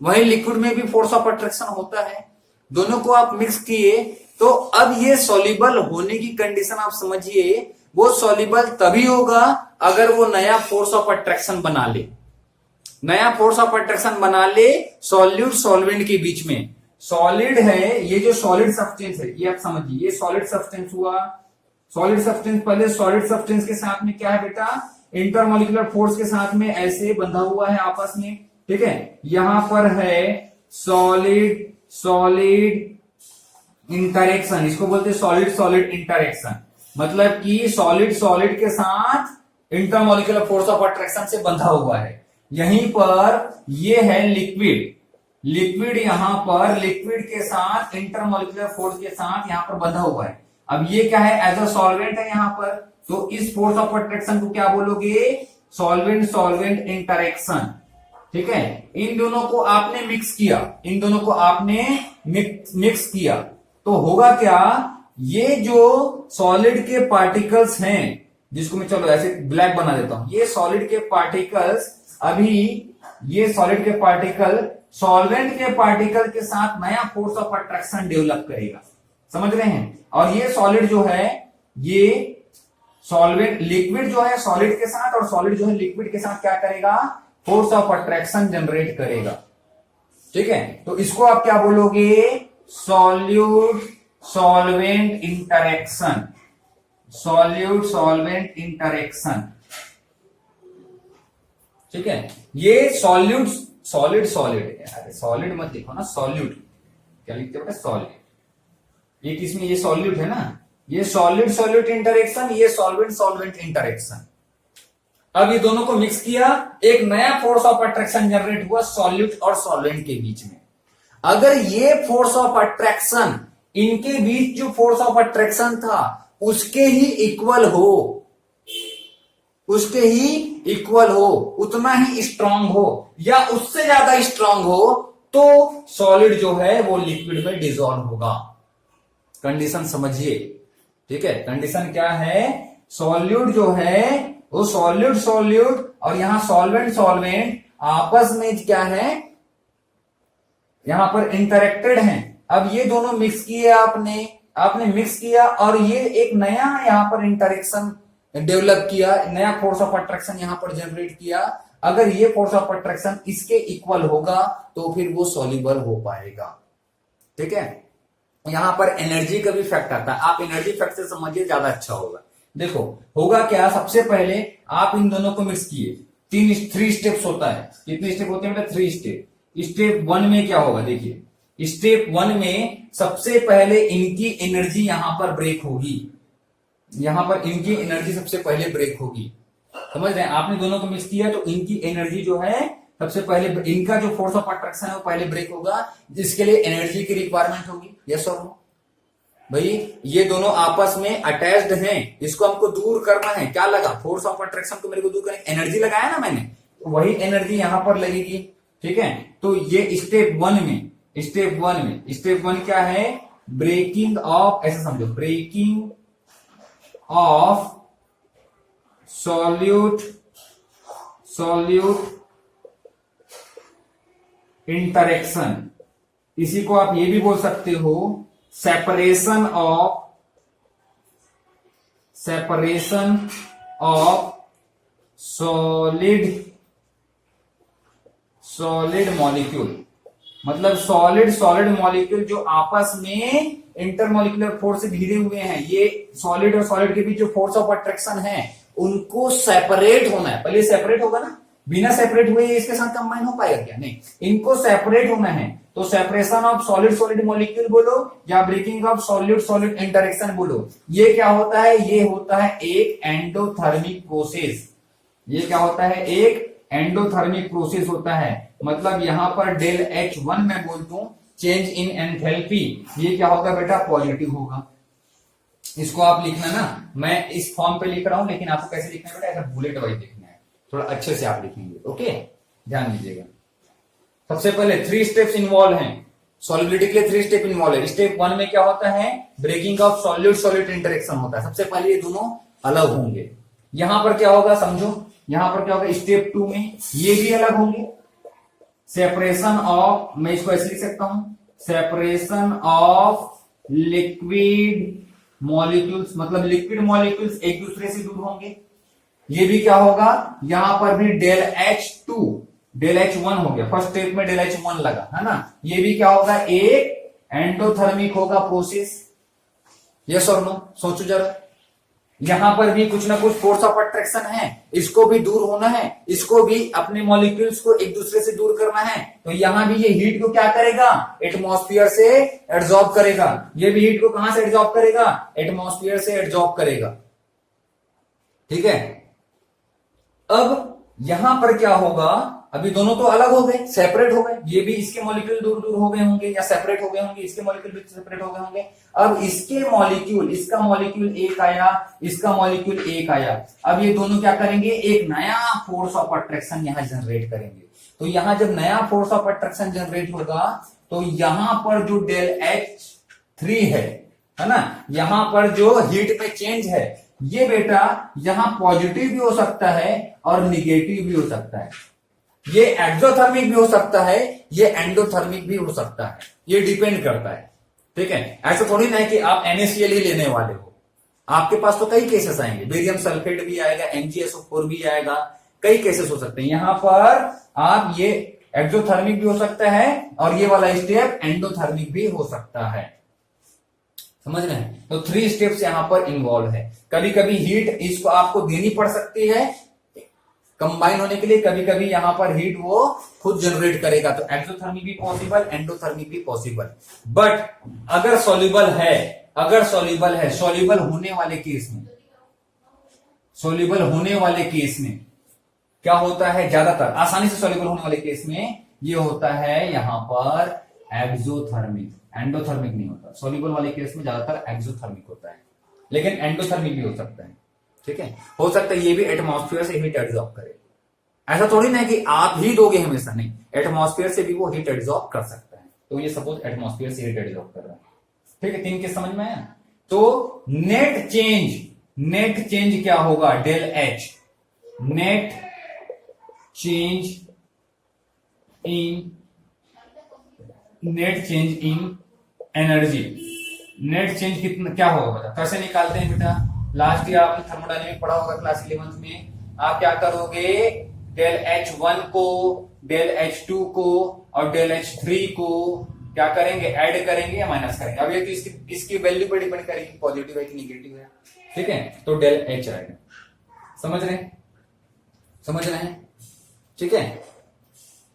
वही लिक्विड में भी फोर्स ऑफ अट्रैक्शन होता है। दोनों को आप मिक्स किए तो अब ये सॉल्युबल होने की कंडीशन आप समझिए, वो सॉल्युबल तभी होगा अगर वो नया फोर्स ऑफ अट्रैक्शन बना ले, नया फोर्स ऑफ अट्रैक्शन बना ले सॉल्यूट सॉल्वेंट के बीच में। सॉलिड है, ये जो सॉलिड सब्सटेंस है ये आप समझिए, ये सॉलिड सब्सटेंस हुआ। सॉलिड सब्सटेंस, पहले सॉलिड सब्सटेंस के साथ में क्या है बेटा, इंटरमॉलिक्यूलर फोर्स के साथ में ऐसे बंधा हुआ है आपस में। ठीक है, यहां पर है सॉलिड सॉलिड इंटरेक्शन, इसको बोलते हैं सॉलिड सॉलिड इंटरेक्शन। मतलब कि सॉलिड सॉलिड के साथ इंटरमॉलिक्यूलर फोर्स ऑफ अट्रैक्शन से बंधा हुआ है। यहीं पर ये है लिक्विड, लिक्विड यहां पर लिक्विड के साथ इंटरमॉलिक्यूलर फोर्स के साथ यहां पर बंधा हुआ है। अब ये क्या है, एज अ सॉल्वेंट है यहां पर, तो इस फोर्स ऑफ अट्रैक्शन को क्या बोलोगे, सॉल्वेंट सॉल्वेंट इंटरेक्शन। ठीक है, इन दोनों को आपने मिक्स किया, इन दोनों को आपने मिक्स किया तो होगा क्या, ये जो सॉलिड के पार्टिकल्स हैं, जिसको मैं चलो ऐसे ब्लैक बना देता हूं, ये सॉलिड के पार्टिकल्स, अभी ये सॉलिड के पार्टिकल सॉल्वेंट के पार्टिकल के साथ नया फोर्स ऑफ अट्रैक्शन डेवलप करेगा, समझ रहे हैं। और ये सॉलिड जो है, ये सॉल्वेंट लिक्विड जो है सॉलिड के साथ, और सॉलिड जो है लिक्विड के साथ क्या करेगा, फोर्स ऑफ अट्रैक्शन जनरेट करेगा। ठीक है, तो इसको आप क्या बोलोगे, solute solvent interaction, solute solvent interaction. ठीक है, ये सॉल्यूट सॉलिड सॉलिड, सॉलिड मत लिखो ना, सॉल्यूट क्या लिखते बेटा, सॉलिड। ये किसमें, ये सॉल्यूट है ना, ये सॉलिड सॉल्यूट इंटरेक्शन, ये सॉल्वेंट सॉल्वेंट इंटरेक्शन। अब ये दोनों को मिक्स किया, एक नया फोर्स ऑफ अट्रैक्शन जनरेट हुआ सॉल्यूट और सॉल्वेंट के बीच में। अगर ये फोर्स ऑफ अट्रैक्शन, इनके बीच जो फोर्स ऑफ अट्रैक्शन था उसके ही इक्वल हो, उसके ही इक्वल हो, उतना ही स्ट्रांग हो या उससे ज्यादा स्ट्रांग हो, तो सॉलिड जो है वो लिक्विड में डिसॉल्व होगा। कंडीशन समझिए। ठीक है, कंडीशन क्या है, सॉल्यूट जो है वो सॉल्यूट सॉल्यूट और यहां सॉल्वेंट सॉल्वेंट आपस में क्या है, यहां पर इंटरेक्टेड हैं। अब ये दोनों मिक्स किए आपने मिक्स किया और ये एक नया यहां पर इंटरेक्शन डेवलप किया, नया फोर्स ऑफ अट्रैक्शन यहां पर जनरेट किया। अगर ये फोर्स ऑफ अट्रैक्शन इसके इक्वल होगा तो फिर वो सॉल्युबल हो पाएगा। ठीक है, यहां पर एनर्जी का भी फैक्ट आता है, आप एनर्जी फैक्ट से समझिए ज्यादा अच्छा होगा। देखो होगा क्या, सबसे पहले आप इन दोनों को मिक्स किए, थ्री स्टेप्स होता है। कितने स्टेप होते हैं, 3 स्टेप। स्टेप 1 में क्या होगा, देखिए स्टेप 1 में सबसे पहले इनकी एनर्जी यहां पर ब्रेक होगी, यहां पर इनकी एनर्जी सबसे पहले ब्रेक होगी। समझ रहे हैं, आपने दोनों को मिक्स किया तो इनकी एनर्जी जो है सबसे पहले, इनका जो फोर्स ऑफ अट्रैक्शन है वो पहले ब्रेक होगा, जिसके लिए एनर्जी की रिक्वायरमेंट होगी। यस और नो भाई, ये दोनों आपस में अटैच्ड हैं, इसको हमको दूर करना है। क्या लगा, फोर्स ऑफ अट्रैक्शन को मेरे को दूर करना, एनर्जी लगाया ना मैंने, तो वही एनर्जी यहां पर लगेगी। ठीक है, तो ये स्टेप 1 में, स्टेप 1 क्या है, ब्रेकिंग ऑफ, ऐसे समझो, ब्रेकिंग ऑफ सॉल्यूट इंटरेक्शन, इसी को आप ये भी बोल सकते हो सेपरेशन ऑफ सॉलिड मॉलिक्यूल। मतलब सॉलिड मॉलिक्यूल जो आपस में इंटरमॉलिक्यूलर फोर्स से घिरे हुए हैं, ये सॉलिड और सॉलिड के बीच जो फोर्स ऑफ अट्रैक्शन है उनको सेपरेट होना है। पहले सेपरेट होगा ना, बिना सेपरेट हुए इसके साथ कंबाइन हो पाएगा क्या? नहीं, इनको सेपरेट होना है। तो सेपरेशन ऑफ सॉलिड मॉलिक्यूल बोलो या ब्रेकिंग ऑफ सॉलिड इंटरेक्शन बोलो, ये क्या होता है? ये होता है एक एंडोथर्मिक प्रोसेस। ये क्या होता है? एक एंडोथर्मिक प्रोसेस होता है। मतलब यहां पर डेल H1 मैं बोल दूं चेंज इन एंथैल्पी, ये क्या होगा बेटा? पॉजिटिव होगा। इसको आप लिखना ना, मैं इस फॉर्म पे लिख रहा हूं, लेकिन आपको कैसे लिखना है बेटा? ऐसा बुलेट वाइज लिखना है, थोड़ा अच्छे से आप लिखेंगे। ओके, ध्यान दीजिएगा। सबसे पहले 3 स्टेप्स इन्वॉल्व हैं सॉल्युबिलिटी के लिए। 3 स्टेप इन्वॉल्व है। स्टेप 1 में क्या होता है? ब्रेकिंग ऑफ सॉल्यूट इंटरेक्शन होता है। सबसे पहले ये दोनों अलग होंगे। यहां पर क्या होगा समझो, यहां पर क्या होगा? स्टेप 2 में ये भी अलग होंगे। सेपरेशन ऑफ, मैं इसको ऐसे लिख सकता हूं, सेपरेशन ऑफ लिक्विड मॉलिक्यूल्स, मतलब लिक्विड मॉलिक्यूल्स एक दूसरे से दूर होंगे। ये भी क्या होगा? यहां पर भी डेल H1 हो गया। फर्स्ट स्टेप में डेल H1 लगा है ना। ये भी क्या होगा? एक एंडोथर्मिक होगा प्रोसेस। यस और नो? सोचो जरा। यहां पर भी कुछ ना कुछ फोर्स ऑफ अट्रैक्शन है, इसको भी दूर होना है, इसको भी अपने मॉलिक्यूल्स को एक दूसरे से दूर करना है। तो यहां भी ये हीट को क्या करेगा? एटमॉस्फेयर से एब्जॉर्ब करेगा। ये भी हीट को कहां से एब्जॉर्ब करेगा? एटमॉस्फेयर से एब्जॉर्ब करेगा। ठीक है। अब यहां पर क्या होगा? अभी दोनों तो अलग हो गए, सेपरेट हो गए। ये भी इसके मॉलिक्यूल दूर दूर हो गए होंगे या सेपरेट हो गए होंगे, इसके मॉलिक्यूल भी सेपरेट हो गए होंगे। अब इसके मॉलिक्यूल, इसका मॉलिक्यूल एक आया, इसका मॉलिक्यूल एक आया। अब ये दोनों क्या करेंगे? एक नया फोर्स ऑफ अट्रैक्शन यहां जनरेट करेंगे। तो यहां जब नया फोर्स ऑफ अट्रैक्शन जनरेट होगा तो यहां पर जो डेल H3 है ना, यहां पर जो हीट में चेंज है, ये बेटा यहां पॉजिटिव भी हो सकता है और निगेटिव भी हो सकता है। ये एक्सोथर्मिक भी हो सकता है, ये एंडोथर्मिक भी हो सकता है। ये डिपेंड करता है। ठीक है। ऐसा थोड़ी ना है कि आप NaCl ही लेने वाले हो। आपके पास तो कई केसेस आएंगे, बेरियम सल्फेट भी आएगा, MgSO4 भी आएगा, कई केसेस हो सकते हैं। यहां पर आप ये एक्सोथर्मिक भी हो सकता है और ये वाला स्टेप एंडोथर्मिक भी हो सकता है। समझ रहे हैं? तो 3 स्टेप्स यहां पर इन्वॉल्व है। कभी कभी हीट इसको आपको देनी पड़ सकती है कंबाइन होने के लिए, कभी कभी यहां पर हीट वो खुद जनरेट करेगा। तो एक्सोथर्मिक भी पॉसिबल, एंडोथर्मिक भी पॉसिबल। बट अगर सॉल्युबल है, सॉल्युबल होने वाले केस में क्या होता है? ज्यादातर आसानी से सॉल्युबल होने वाले केस में ये होता है यहां पर एक्सोथर्मिक, एंडोथर्मिक नहीं होता। सॉल्युबल वाले केस में ज्यादातर एक्सोथर्मिक होता है, लेकिन एंडोथर्मिक भी हो सकता है। ठीक है। हो सकता है ये भी एटमॉस्फेयर से हीट एब्जॉर्ब करे। ऐसा थोड़ी ना है कि आप ही दोगे हमेशा, नहीं, एटमॉस्फेयर से भी वो हीट एब्जॉर्ब कर सकता है। तो ये सपोज एटमॉस्फेयर से हीट एब्जॉर्ब कर रहा है। ठीक है। 3 के समझ में आया? तो नेट चेंज क्या होगा? Del H, net change in energy. Net change कितना क्या होगा बता? कैसे निकालते हैं बेटा? लास्ट ईयर आपने थर्मोडायनेमिक पढ़ा होगा क्लास 11th में। आप क्या करोगे? डेल H1 को, डेल H2 को और डेल H3 को क्या करेंगे? ऐड करेंगे या माइनस करेंगे। अब ये तो इसकी वैल्यू पर डिपेंड करेगी, पॉजिटिव है कि निगेटिव है। ठीक है। तो डेल H आएगा। समझ रहे हैं? ठीक है।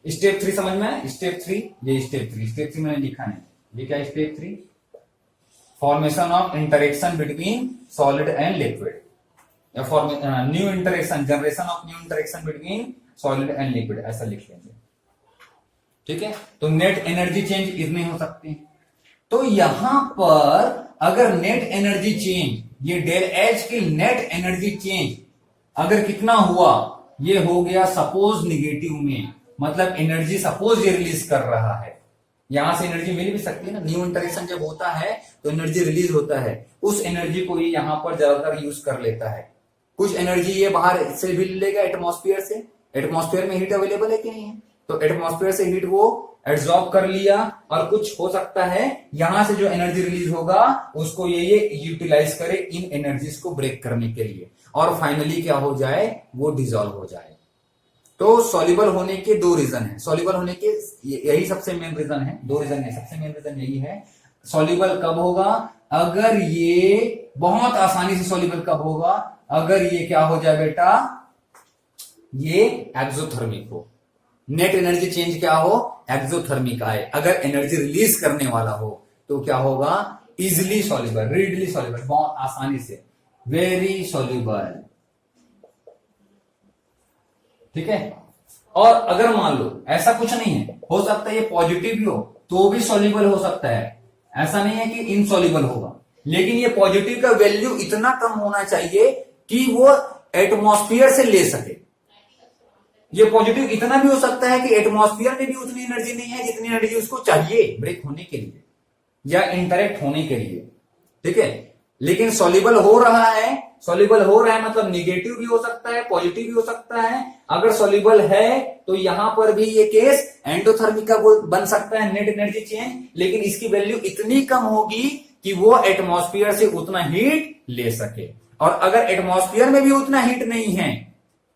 स्टेप 3 समझ में आया? स्टेप 3, ये स्टेप 3 मैंने लिखा है। ये क्या? Step 3 formation of interaction between solid and liquid, या new interaction, generation of new interaction between solid and liquid, ऐसा लिख लेंगे। ठीक है। तो नेट एनर्जी चेंज इतने हो सकते हैं। तो यहां पर अगर नेट एनर्जी चेंज, ये डेल H की नेट एनर्जी चेंज अगर कितना हुआ? ये हो गया सपोज निगेटिव में, मतलब एनर्जी सपोज ये रिलीज कर रहा है। यहां से एनर्जी मिल भी सकती है ना, न्यू इंटरेक्शन जब होता है तो एनर्जी रिलीज होता है, उस एनर्जी को ये यहाँ पर ज्यादातर यूज कर लेता है। कुछ एनर्जी ये बाहर से भी लेगा एटमॉस्फेयर से, एटमॉस्फेयर में हीट अवेलेबल है कि नहीं है, तो एटमॉस्फेयर से हीट वो एब्जॉर्ब कर लिया, और कुछ हो सकता है यहां से जो एनर्जी रिलीज होगा उसको ये यूटिलाइज करे इन एनर्जीज को ब्रेक करने के लिए, और फाइनली क्या हो जाए, वो डिजोल्व हो जाए। तो सॉल्युबल होने के दो रीजन है, सॉल्युबल होने के यही सबसे मेन रीजन है, दो रीजन है, सबसे मेन रीजन यही है। सॉल्युबल कब होगा, अगर ये बहुत आसानी से सॉल्युबल कब होगा, अगर ये क्या हो जाए बेटा, ये एक्सोथर्मिक हो, नेट एनर्जी चेंज क्या हो, एक्सोथर्मिक आए। अगर एनर्जी रिलीज करने वाला हो तो क्या होगा, इजिली सॉल्युबल, रीडली सॉल्युबल, बहुत आसानी से, वेरी सॉल्युबल, ठीक है। और अगर मान लो ऐसा कुछ नहीं है, हो सकता है ये पॉजिटिव भी हो तो भी सॉल्युबल हो सकता है, ऐसा नहीं है कि इनसॉल्युबल होगा, लेकिन ये पॉजिटिव का वैल्यू इतना कम होना चाहिए कि वो एटमॉस्फेयर से ले सके। ये पॉजिटिव इतना भी हो सकता है कि एटमॉस्फेयर में भी उतनी एनर्जी नहीं है जितनी एनर्जी उसको चाहिए ब्रेक होने के लिए या इंटरेक्ट होने के लिए, ठीक है। लेकिन सॉल्युबल हो रहा है, सॉल्युबल हो रहा है मतलब निगेटिव भी हो सकता है, पॉजिटिव भी हो सकता है। अगर सॉल्युबल है तो यहां पर भी ये केस एंडोथर्मिक का बन सकता है, नेट एनर्जी चेंज, लेकिन इसकी वैल्यू इतनी कम होगी कि वो एटमॉस्फेयर से उतना हीट ले सके। और अगर एटमॉस्फेयर में भी उतना हीट नहीं है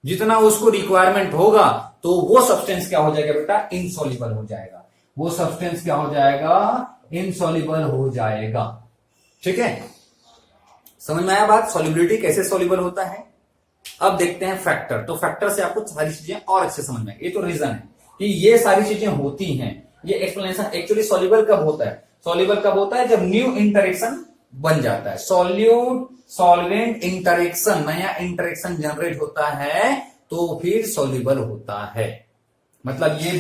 जितना उसको रिक्वायरमेंट होगा, तो वो सब्सटेंस क्या हो जाएगा बेटा, इनसॉल्युबल हो जाएगा, वो सब्सटेंस क्या हो जाएगा, इनसॉल्युबल हो जाएगा, ठीक है। समझ में आया बात, सॉल्युबिलिटी कैसे सॉल्युबल होता है। अब देखते हैं फैक्टर, तो फैक्टर से आपको सारी चीजें और अच्छे समझ में, ये तो रीजन है कि ये सारी चीजें होती हैं, ये एक्सप्लेनेशन। एक्चुअली सॉल्युबल कब होता है, सॉल्युबल कब होता है, जब न्यू इंटरेक्शन बन जाता है, सॉल्यूट सॉल्वेंट इंटरेक्शन, नया इंटरेक्शन जनरेट होता है तो फिर सॉल्युबल होता है। मतलब ये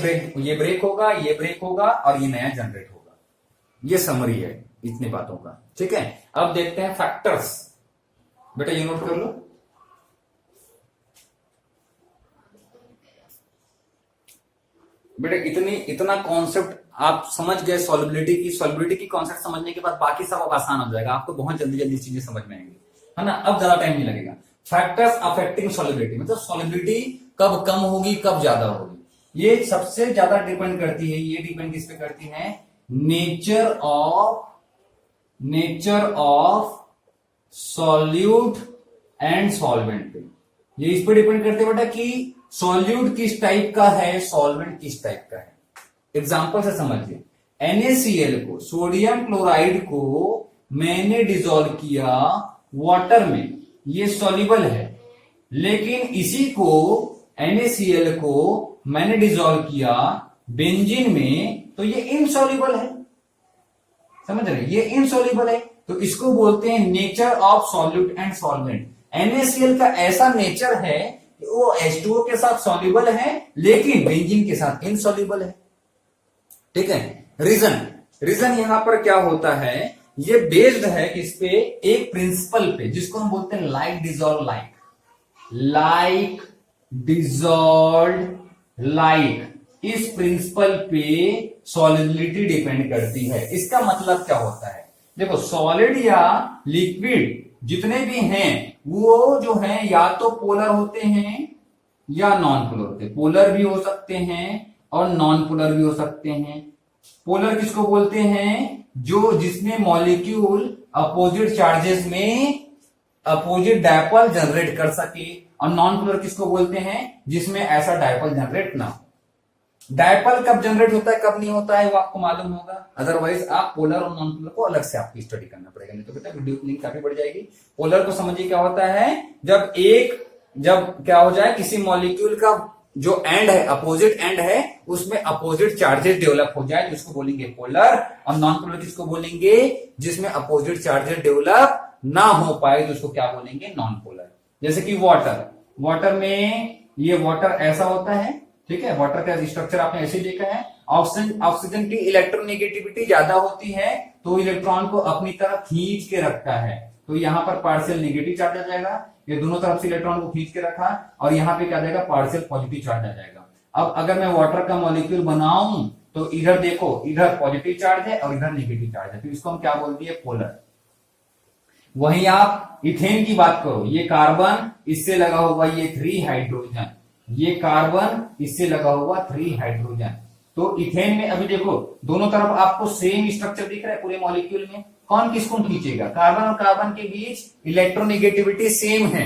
ब्रेक होगा, ये ब्रेक होगा और ये नया जनरेट होगा। ये समरी है इतनी बातों का, ठीक है। अब देखते हैं फैक्टर्स, बेटा ये नोट कर लो। बेटा इतना कॉन्सेप्ट आप समझ गए सॉल्युबिलिटी की, सॉल्युबिलिटी की कॉन्सेप्ट समझने के बाद बाकी सब आसान हो जाएगा, आपको बहुत जल्दी जल्दी चीजें समझ में आएंगी, है ना। अब ज्यादा टाइम नहीं लगेगा। फैक्टर्स अफेक्टिंग सॉल्युबिलिटी, मतलब सॉल्युबिलिटी कब कम होगी कब ज्यादा होगी, ये सबसे ज्यादा डिपेंड करती है, ये डिपेंड किस पे करती है, nature of solute and solvent पे। ये इस पे डिपेंड करते हैं बेटा कि सॉल्यूट किस टाइप का है, सॉल्वेंट किस टाइप का है। एग्जांपल से समझिए, NaCl को, सोडियम क्लोराइड को मैंने डिसॉल्व किया वाटर में, ये सॉल्युबल है, लेकिन इसी को NaCl को मैंने डिसॉल्व किया बेंजीन में तो ये इनसॉल्युबल है, समझ रहे, ये इनसॉल्युबल है। तो इसको बोलते हैं nature of solute and solvent. NaCl का ऐसा नेचर है कि वो H2O के साथ सॉल्युबल है लेकिन बेंजीन के साथ इनसॉल्युबल है, ठीक है। रीजन यहां पर क्या होता है, ये बेस्ड है किस पे, एक प्रिंसिपल पे जिसको हम बोलते हैं लाइक डिसॉल्व लाइक। इस प्रिंसिपल पे सॉलिबिलिटी डिपेंड करती है। इसका मतलब क्या होता है, देखो सॉलिड या लिक्विड जितने भी हैं वो जो है या तो पोलर होते हैं या नॉन पोलर होते हैं, पोलर भी हो सकते हैं और नॉन पोलर भी हो सकते हैं। पोलर किसको बोलते हैं, जो जिसमें मॉलिक्यूल अपोजिट चार्जेस में अपोजिट डायपोल जनरेट कर सके, और नॉन पोलर किसको बोलते हैं, जिसमें ऐसा डायपोल जनरेट ना हो। डायपोल कब जनरेट होता है कब नहीं होता है वो आपको मालूम होगा, अदरवाइज आप पोलर और नॉन पोलर को अलग से आपको स्टडी करना पड़ेगा, नहीं तो बेटा वीडियो लिंक काफी बढ़ जाएगी। पोलर को समझिए क्या होता है, जब क्या हो जाए, किसी मॉलिक्यूल का जो एंड है, अपोजिट एंड है, उसमें अपोजिट चार्जेस डेवलप हो जाए, जिसको बोलेंगे पोलर। और नॉन पोलर किसको बोलेंगे, जिसमें अपोजिट चार्जेस डेवलप ना हो पाए तो उसको क्या बोलेंगे, नॉन पोलर। जैसे कि वाटर में ये वाटर ऐसा होता है, ठीक है, वाटर का स्ट्रक्चर आपने ऐसे देखा है। ऑक्सीजन की इलेक्ट्रोनेगेटिविटी ज्यादा होती है तो इलेक्ट्रॉन को अपनी तरफ खींच के रखता है, तो यहां पर पार्शियल नेगेटिव चार्ज आ जाएगा, ये दोनों तरफ से इलेक्ट्रॉन को खींच के रखा, और यहां पे क्या जाएगा, पार्शियल पॉजिटिव चार्ज आ जाएगा। अब अगर मैं वाटर का मॉलिक्यूल बनाऊं तो इधर देखो, इधर पॉजिटिव चार्ज है और इधर नेगेटिव चार्ज है, तो इसको हम क्या बोल दिए, पोलर। वहीं आप इथेन की बात करो, ये कार्बन इससे लगा हुआ ये 3 हाइड्रोजन, ये कार्बन इससे लगा हुआ 3 हाइड्रोजन। तो इथेन में अभी देखो दोनों तरफ आपको सेम स्ट्रक्चर दिख रहा है पूरे मॉलिक्यूल में, कौन किसको खींचेगा, कार्बन और कार्बन के बीच इलेक्ट्रोनेगेटिविटी सेम है,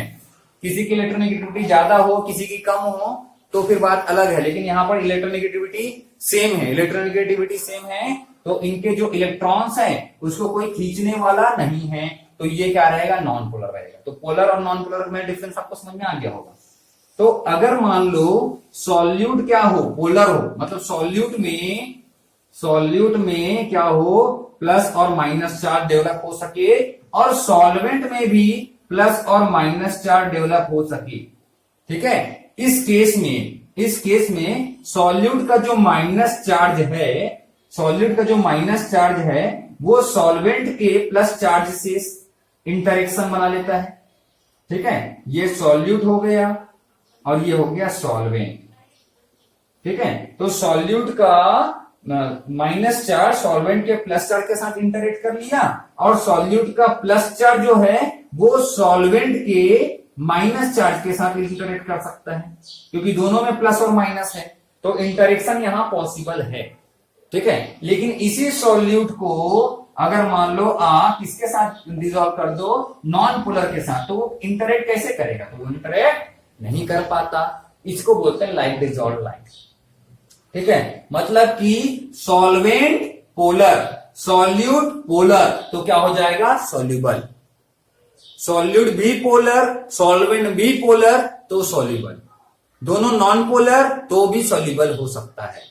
किसी की इलेक्ट्रोनेगेटिविटी ज्यादा हो किसी की कम हो तो फिर बात अलग है, लेकिन यहां पर इलेक्ट्रोनेगेटिविटी सेम है, इलेक्ट्रोनेगेटिविटी सेम है, तो इनके जो इलेक्ट्रॉन्स हैं उसको कोई खींचने वाला नहीं है, तो ये क्या रहेगा, नॉन पोलर रहेगा। तो पोलर और नॉन पोलर में डिफरेंस आपको समझ में आ गया होगा। तो अगर मान लो सॉल्यूट क्या हो, पोलर हो, मतलब सॉल्यूट में क्या हो, प्लस और माइनस चार्ज डेवलप हो सके, और सॉल्वेंट में भी प्लस और माइनस चार्ज डेवलप हो सके, ठीक है। इस केस में सॉल्यूट का जो माइनस चार्ज है वो सॉल्वेंट के प्लस चार्ज से इंटरेक्शन बना लेता है, ठीक है। ये सॉल्यूट हो गया और ये हो गया सॉल्वेंट, ठीक है। तो सॉल्यूट का माइनस चार्ज सॉल्वेंट के प्लस चार्ज के साथ इंटरेक्ट कर लिया, और सॉल्यूट का प्लस चार्ज जो है वो सॉल्वेंट के माइनस चार्ज के साथ इंटरेक्ट कर सकता है, क्योंकि दोनों में प्लस और माइनस है, तो इंटरेक्शन यहां पॉसिबल है, ठीक है। लेकिन इसी सॉल्यूट को अगर मान लो आप किसके साथ डिसॉल्व कर दो, नॉन पोलर के साथ, तो वो इंटरेक्ट कैसे करेगा, तो वो इंटरेक्ट नहीं कर पाता, इसको बोलते हैं लाइक डिसॉल्व लाइक, ठीक है। मतलब कि सॉल्वेंट पोलर, सॉल्यूट पोलर, तो क्या हो जाएगा, सॉल्युबल। सॉल्यूट भी पोलर, सॉल्वेंट भी पोलर, तो सॉल्युबल। दोनों नॉन पोलर तो भी सॉल्युबल हो सकता है,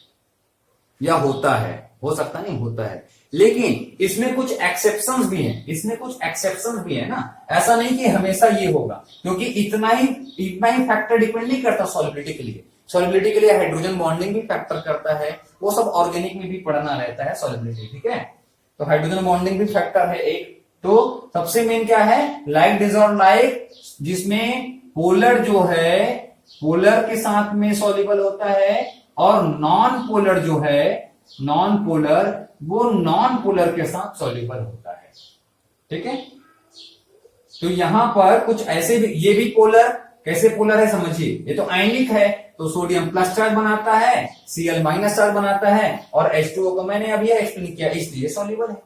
या होता है, हो सकता नहीं, होता है। लेकिन इसमें कुछ एक्सेप्शंस भी है ना, ऐसा नहीं कि हमेशा ये होगा, क्योंकि इतना ही फैक्टर डिपेंड नहीं करता सॉल्युबिलिटी के लिए। सॉल्युबिलिटी के लिए हाइड्रोजन बॉन्डिंग भी फैक्टर करता है, वो सब ऑर्गेनिक में भी पढ़ना रहता है सॉल्युबिलिटी, ठीक है। तो हाइड्रोजन बॉन्डिंग भी फैक्टर है एक। तो सबसे मेन क्या है, लाइक डिसॉल्व लाइक, जिसमें पोलर जो है पोलर के साथ में सॉल्युबल होता है, और नॉन पोलर जो है नॉन पोलर, वो नॉन पोलर के साथ सॉल्युबल होता है, ठीक है। तो यहां पर कुछ ऐसे भी, ये भी पोलर, कैसे पोलर है समझिए, ये तो आयनिक है, तो सोडियम प्लस चार्ज बनाता है, Cl माइनस चार्ज बनाता है, और H2O को मैंने अभी एक्सप्लेन किया, इसलिए सॉल्युबल है।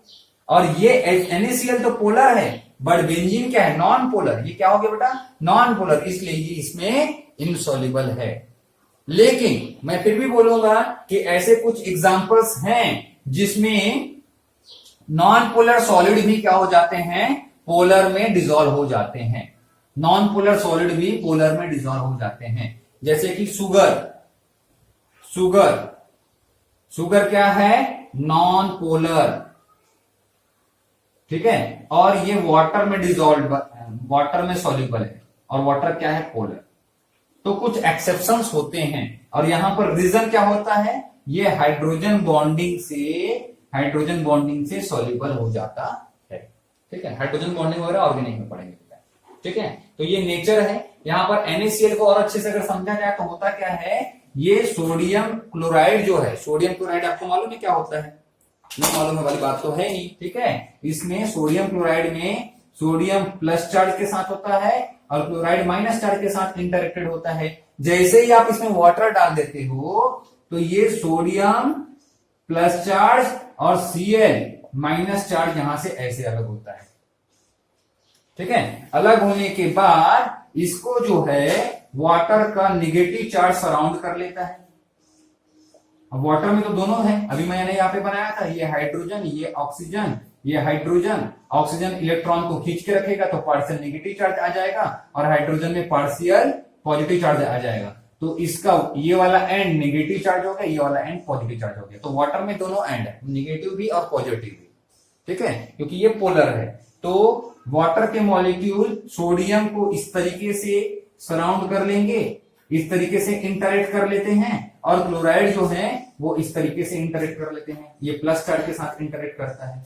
और ये NaCl तो पोलर है, बट बेंजीन क्या है, नॉन पोलर, ये क्या हो गया बेटा, नॉन पोलर, इसलिए ये इसमें इनसॉल्युबल है। लेकिन मैं फिर भी बोलूंगा कि ऐसे कुछ एग्जांपल्स हैं जिसमें नॉन पोलर सॉलिड भी क्या हो जाते हैं, पोलर में डिसॉल्व हो जाते हैं, नॉन पोलर सॉलिड भी पोलर में डिसॉल्व हो जाते हैं। जैसे कि शुगर क्या है, नॉन पोलर, ठीक है, और ये वाटर में सॉल्युबल है, और वाटर क्या है, पोलर। तो कुछ एक्सेप्शंस होते हैं, और यहां पर रीजन क्या होता है, ये हाइड्रोजन बॉन्डिंग से सॉल्युबल हो जाता है, ठीक है। हाइड्रोजन बॉन्डिंग वगैरह ऑर्गेनिक में पढ़ेंगे, ठीक है। तो ये नेचर है। यहां पर NaCl को और अच्छे से अगर समझा जाए तो होता क्या है, ये सोडियम क्लोराइड जो है, सोडियम क्लोराइड आपको मालूम है क्या होता है, नहीं मालूम है वाली बात तो है नहीं, ठीक है। इसमें सोडियम क्लोराइड में सोडियम प्लस चार्ज के साथ होता है, और क्लोराइड माइनस चार्ज के साथ इंटरेक्टेड होता है। जैसे ही आप इसमें वाटर डाल देते हो तो ये सोडियम प्लस चार्ज और Cl माइनस चार्ज यहां से ऐसे अलग होता है, ठीक है। अलग होने के बाद इसको जो है वाटर का निगेटिव चार्ज सराउंड कर लेता है। अब वाटर में तो दोनों है, अभी मैंने यहाँ पे बनाया था, ये हाइड्रोजन, ये ऑक्सीजन, ये हाइड्रोजन, ऑक्सीजन इलेक्ट्रॉन को खींच के रखेगा तो पार्शियल नेगेटिव चार्ज आ जाएगा, और हाइड्रोजन में पार्शियल पॉजिटिव चार्ज आ जाएगा। तो इसका ये वाला एंड नेगेटिव चार्ज हो गया, ये वाला एंड पॉजिटिव चार्ज हो गया। तो वाटर में दोनों एंड है, नेगेटिव भी और पॉजिटिव भी, ठीक है, क्योंकि ये पोलर है। तो वाटर के मॉलिक्यूल सोडियम को इस तरीके से सराउंड कर लेंगे, इस तरीके से इंटरेक्ट कर लेते हैं, और क्लोराइड जो है वो इस तरीके से इंटरेक्ट कर लेते हैं, ये प्लस चार्ज के साथ इंटरेक्ट करता है।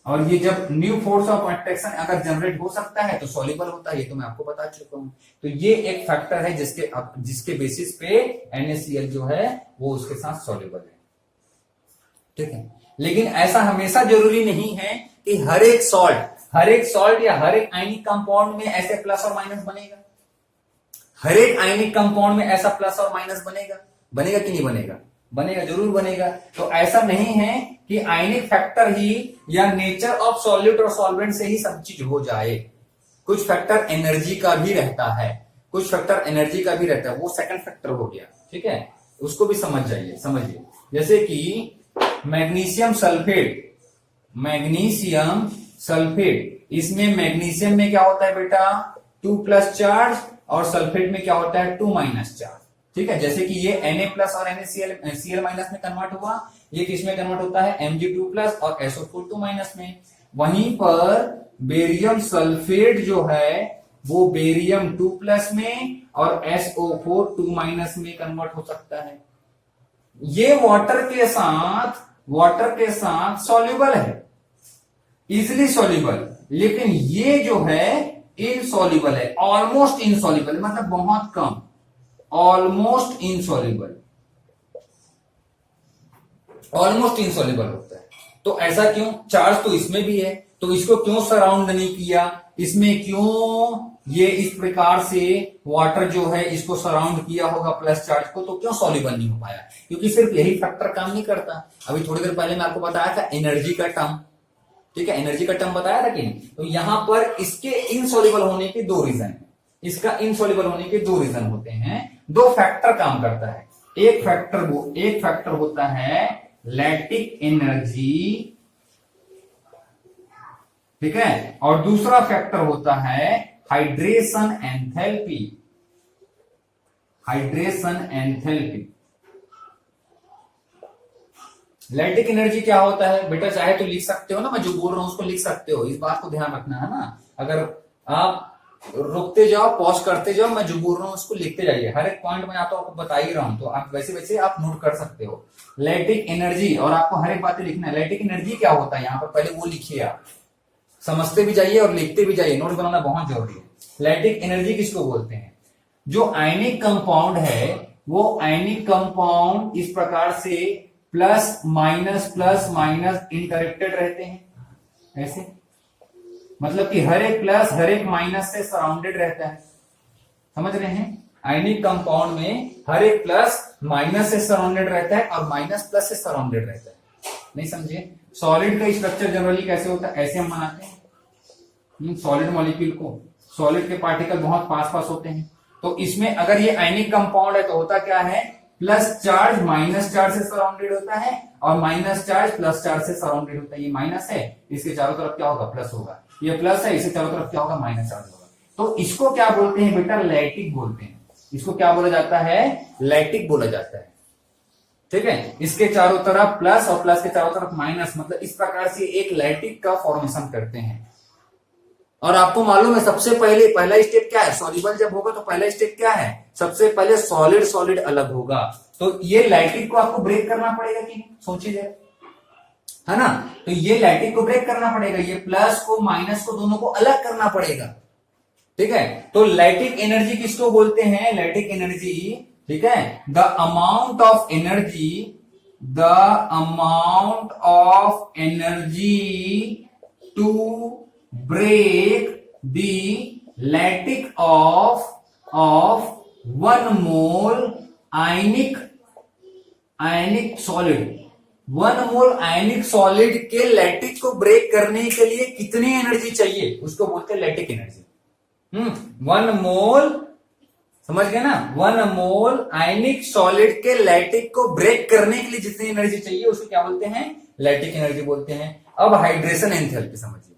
और ये जब न्यू फोर्स ऑफ अट्रैक्शन अगर जनरेट हो सकता है तो सॉल्युबल होता है, ये तो मैं आपको बता चुका हूं। तो ये एक फैक्टर है जिसके बेसिस पे NaCl जो है वो उसके साथ सॉल्युबल है। ठीक है। लेकिन ऐसा हमेशा जरूरी नहीं है कि हर एक सॉल्ट या हर एक आयनिक कंपाउंड में ऐसे प्लस और माइनस बनेगा। हर एक आयनिक कंपाउंड में ऐसा प्लस और माइनस बनेगा कि नहीं बनेगा? बनेगा, जरूर बनेगा। तो ऐसा नहीं है कि आयनिक फैक्टर ही या नेचर ऑफ सॉल्यूट और सॉल्वेंट से ही सब चीज हो जाए। कुछ फैक्टर एनर्जी का भी रहता है, वो सेकंड फैक्टर हो गया। ठीक है, उसको भी समझिए। जैसे कि मैग्नीशियम सल्फेट, इसमें मैग्नीशियम में क्या होता है बेटा? 2+ चार्ज, और सल्फेट में क्या होता है? 2- चार्ज। ठीक है, जैसे कि ये Na+ और NaCl- में कन्वर्ट हुआ, ये किस में कन्वर्ट होता है? Mg2+ और SO4 2- में। वहीं पर बेरियम सल्फेट जो है वो बेरियम 2+ में और SO4 2- में कन्वर्ट हो सकता है। ये वाटर के साथ सॉल्युबल है, इजिली सॉल्युबल, लेकिन ये जो है इनसॉल्युबल है, ऑलमोस्ट इनसॉल्युबल, मतलब बहुत कम, ऑलमोस्ट इनसॉल्युबल होता है। तो ऐसा क्यों? चार्ज तो इसमें भी है, तो इसको क्यों सराउंड नहीं किया? इसमें क्यों ये इस प्रकार से वाटर जो है इसको सराउंड किया होगा प्लस चार्ज को, तो क्यों सॉल्युबल नहीं हो पाया? क्योंकि सिर्फ यही फैक्टर काम नहीं करता। अभी थोड़ी देर पहले मैं आपको बताया था एनर्जी का टर्म, ठीक है, एनर्जी का टर्म बताया था कि नहीं? तो यहां पर इसके इनसॉल्युबल होने के 2 रीजन है। इसका इनसॉल्युबल होने के 2 रीजन होते हैं, 2 फैक्टर काम करता है। एक फैक्टर होता है लैटिक एनर्जी, ठीक है, और दूसरा फैक्टर होता है हाइड्रेशन एंथैल्पी। लैटिक एनर्जी क्या होता है बेटा? चाहे तो लिख सकते हो ना, मैं जो बोल रहा हूं उसको लिख सकते हो, इस बात को ध्यान रखना है ना। अगर आप रुकते जाओ, पॉज करते जाओ, मैं जो बोल रहा हूं उसको लिखते जाइए। हर एक पॉइंट में आप तो आपको बता ही रहा हूं, तो आप वैसे आप नोट कर सकते हो लैटिक एनर्जी, और आपको हर एक बातें लिखना है। लैटिक एनर्जी क्या होता है यहाँ पर पहले वो लिखिए, आप समझते भी जाइए और लिखते भी जाइए, नोट बनाना बहुत जरूरी है। लैटिक एनर्जी किसको बोलते हैं? जो आयनिक कंपाउंड है वो आयनिक कंपाउंड इस प्रकार से प्लस माइनस इंटरेक्टेड रहते हैं, ऐसे, मतलब कि हर एक प्लस हर एक माइनस से सराउंडेड रहता है। समझ रहे हैं? आयनिक कंपाउंड में हर एक प्लस माइनस से सराउंडेड रहता है और माइनस प्लस से सराउंडेड रहता है। नहीं समझे? सॉलिड का स्ट्रक्चर जनरली कैसे होता है? ऐसे हम बनाते हैं सॉलिड मॉलिक्यूल को। सॉलिड के पार्टिकल बहुत पास होते हैं, तो इसमें अगर ये आयनिक कंपाउंड है तो होता क्या है? प्लस चार्ज माइनस चार्ज से सराउंडेड होता है और माइनस चार्ज प्लस चार्ज से सराउंडेड होता है। ये माइनस है, इसके चारों तरफ क्या होगा? प्लस होगा। ये प्लस है, इसके चारों तरफ क्या होगा? माइनस चार्ज होगा। तो इसको क्या बोलते हैं बेटा? लैटिक बोलते हैं। इसको क्या बोला जाता है? लैटिक बोला जाता है। ठीक है, इसके चारों तरफ प्लस और प्लस के चारों तरफ माइनस, मतलब इस प्रकार से एक लैटिक का फॉर्मेशन करते हैं। और आपको मालूम है सबसे पहले पहला स्टेप क्या है? सॉल्युबल जब होगा तो पहला स्टेप क्या है? सबसे पहले सॉलिड अलग होगा। तो ये लैटिक को आपको ब्रेक करना पड़ेगा कि सोचिए, है ना? तो ये लैटिक को ब्रेक करना पड़ेगा, ये प्लस को माइनस को दोनों को अलग करना पड़ेगा। ठीक है, तो लैटिक एनर्जी किसको बोलते हैं? लैटिक एनर्जी, ठीक है, the amount of energy to break the lattice of 1 mole ionic solid। 1 mole ionic solid के लैटिक को ब्रेक करने के लिए कितनी एनर्जी चाहिए? उसको बोलते हैं लैटिक एनर्जी। 1 मोल, समझ गए ना? 1 मोल आयनिक सॉलिड के लैटिक को ब्रेक करने के लिए जितनी एनर्जी चाहिए उसको क्या बोलते हैं? लैटिक एनर्जी बोलते हैं। अब हाइड्रेशन एंथैल्पी समझिए।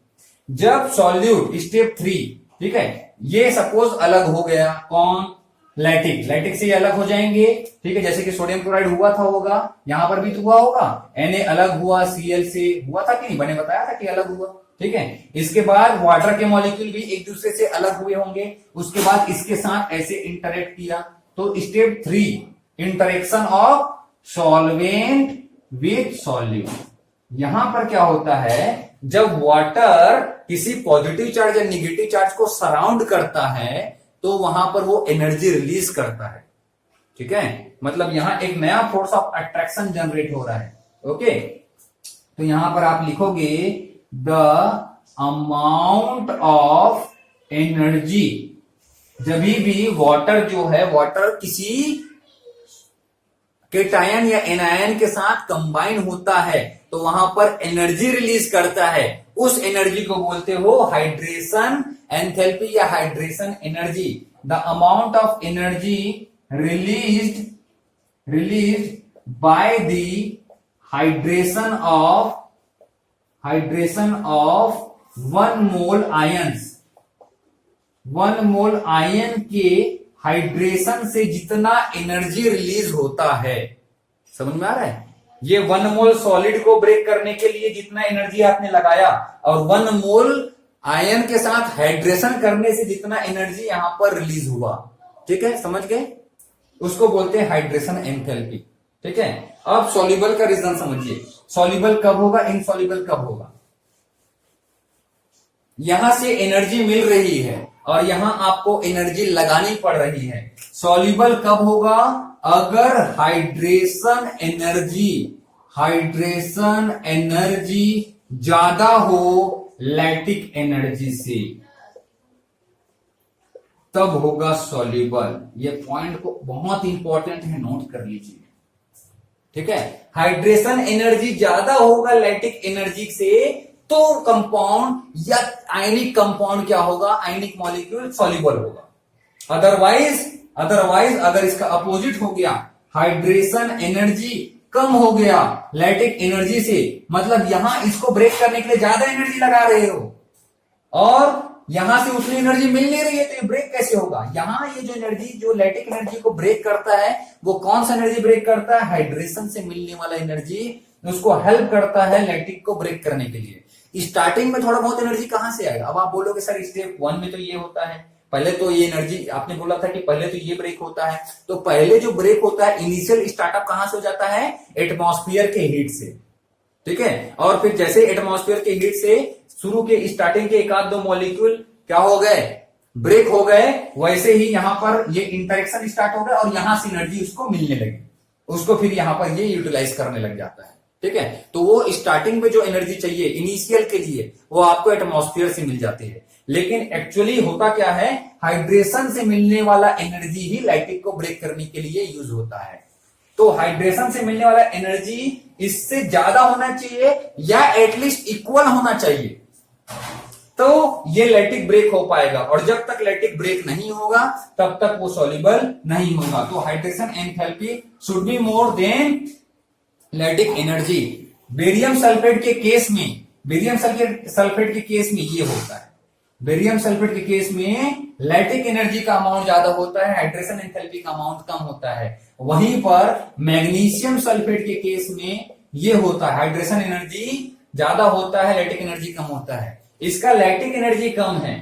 जब सॉल्यूट स्टेप 3, ठीक है, ये सपोज अलग हो गया, कौन? लैटिक से ये अलग हो जाएंगे। ठीक है, जैसे कि सोडियम क्लोराइड हुआ होगा, यहां पर भी तो हुआ होगा। Na अलग हुआ Cl से, हुआ था कि नहीं? मैंने बताया था कि अलग हुआ। ठीक है, इसके बाद वाटर के मॉलिक्यूल भी एक दूसरे से अलग हुए होंगे, उसके बाद इसके साथ ऐसे इंटरेक्ट किया। तो step 3 interaction of solvent with solute. यहां पर क्या होता है? जब वाटर किसी पॉजिटिव चार्ज या निगेटिव चार्ज को सराउंड करता है तो वहां पर वो एनर्जी रिलीज करता है। ठीक है, मतलब यहां एक नया फोर्स ऑफ अट्रैक्शन जनरेट हो रहा है। ओके, तो यहां पर आप लिखोगे द अमाउंट ऑफ एनर्जी। जब भी वाटर जो है, वाटर किसी केटायन या एनायन के साथ कंबाइन होता है तो वहां पर एनर्जी रिलीज करता है, उस एनर्जी को बोलते हो हाइड्रेशन एंथैल्पी या hydration energy. The amount of energy released by the hydration of 1 mole ions. 1 mole ion के हाइड्रेशन से जितना एनर्जी रिलीज होता है, समझ में आ रहा है? ये 1 मोल सॉलिड को ब्रेक करने के लिए जितना एनर्जी आपने लगाया और 1 मोल आयन के साथ हाइड्रेशन करने से जितना एनर्जी यहां पर रिलीज हुआ, ठीक है, समझ गए? उसको बोलते हैं हाइड्रेशन एंथैल्पी, ठीक है। अब सॉल्युबल का रीजन समझिए। सॉल्युबल कब होगा, इनसॉल्युबल कब होगा? यहां से एनर्जी मिल रही है और यहां आपको एनर्जी लगानी पड़ रही है। सॉल्युबल कब होगा? अगर हाइड्रेशन एनर्जी ज्यादा हो लैक्टिक एनर्जी से, तब होगा सॉल्युबल। ये पॉइंट को बहुत इंपॉर्टेंट है, नोट कर लीजिए, ठीक है। हाइड्रेशन एनर्जी ज्यादा होगा लैक्टिक एनर्जी से तो कंपाउंड या आयनिक कंपाउंड क्या होगा, आयनिक मॉलिक्यूल सॉल्युबल होगा। अदरवाइज अगर इसका अपोजिट हो गया, हाइड्रेशन एनर्जी कम हो गया लैक्टिक एनर्जी से, मतलब यहां इसको ब्रेक करने के लिए ज्यादा एनर्जी लगा रहे हो और यहां से उतनी एनर्जी मिल नहीं रही है, तो ये ब्रेक कैसे होगा? यहां ये जो एनर्जी, जो लैक्टिक एनर्जी को ब्रेक करता है, वो कौन सा एनर्जी ब्रेक करता है? हाइड्रेशन से मिलने वाला एनर्जी उसको हेल्प करता है लैक्टिक को ब्रेक करने के लिए। स्टार्टिंग में थोड़ा बहुत एनर्जी कहां से आएगा? अब आप बोलोगे सर स्टेप 1 में तो ये होता है, पहले तो ये एनर्जी आपने बोला था कि पहले तो ये ब्रेक होता है, तो पहले जो ब्रेक होता है इनिशियल स्टार्टअप कहां से हो जाता है? एटमॉस्फेयर के हीट से, ठीक है। और फिर जैसे एटमॉस्फेयर के हीट से शुरू के स्टार्टिंग के 1-2 मॉलिक्यूल क्या हो गए, ब्रेक हो गए, वैसे ही यहां पर ये इंटरेक्शन स्टार्ट हो गया और यहां से एनर्जी उसको मिलने लगी, उसको फिर यहां पर ये यूटिलाइज करने लग जाता है, ठीक है। तो वो स्टार्टिंग में जो एनर्जी चाहिए इनिशियल के लिए वो आपको एटमॉस्फेयर से मिल जाती है, लेकिन एक्चुअली होता क्या है, हाइड्रेशन से मिलने वाला एनर्जी ही लैक्टिक को ब्रेक करने के लिए यूज होता है। तो हाइड्रेशन से मिलने वाला एनर्जी इससे ज्यादा होना चाहिए या एटलीस्ट इक्वल होना चाहिए, तो ये लैक्टिक ब्रेक हो पाएगा। और जब तक लैक्टिक ब्रेक नहीं होगा तब तक वो सॉल्युबल नहीं होगा। तो hydration enthalpy should be more than lactic energy. Barium sulphate के केस में, बेरियम सल्फेट के केस में ये होता है, बेरियम सल्फेट के केस में लैक्टिक एनर्जी का अमाउंट ज्यादा होता है, हाइड्रेशन एंथैल्पी का अमाउंट कम होता है। वहीं पर मैग्नीशियम सल्फेट के केस में ये होता है, हाइड्रेशन एनर्जी ज्यादा होता है, लैक्टिक एनर्जी कम होता है। इसका लैक्टिक एनर्जी कम है,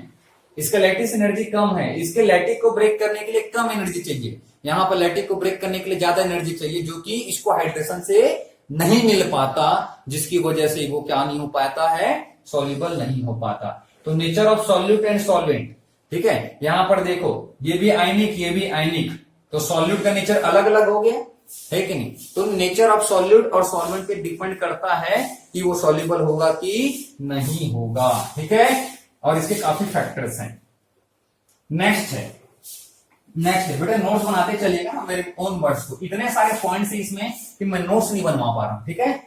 इसका लैक्टिक एनर्जी कम है, इसके लैक्टिक को ब्रेक करने के लिए कम एनर्जी चाहिए, यहां पर लैक्टिक को ब्रेक करने के लिए ज्यादा एनर्जी चाहिए, जो कि इसको हाइड्रेशन से नहीं मिल पाता, जिसकी वजह से वो क्या नहीं हो पाता है, सॉल्युबल नहीं हो पाता। तो nature of solute and solvent, ठीक है। यहां पर देखो ये भी आयनिक, ये भी आयनिक, तो सॉल्यूट का नेचर अलग अलग हो गया है कि नहीं? तो नेचर ऑफ सॉल्यूट और सॉल्वेंट पे डिपेंड करता है कि वो सॉल्युबल होगा कि नहीं होगा, ठीक है। और इसके काफी फैक्टर्स हैं। नेक्स्ट है बेटा, नोट्स बनाते चलिएगा मेरे ओन वर्ड्स को। इतने सारे पॉइंट्स हैं इसमें कि मैं नोट्स नहीं बनवा पा रहा हूं, ठीक है।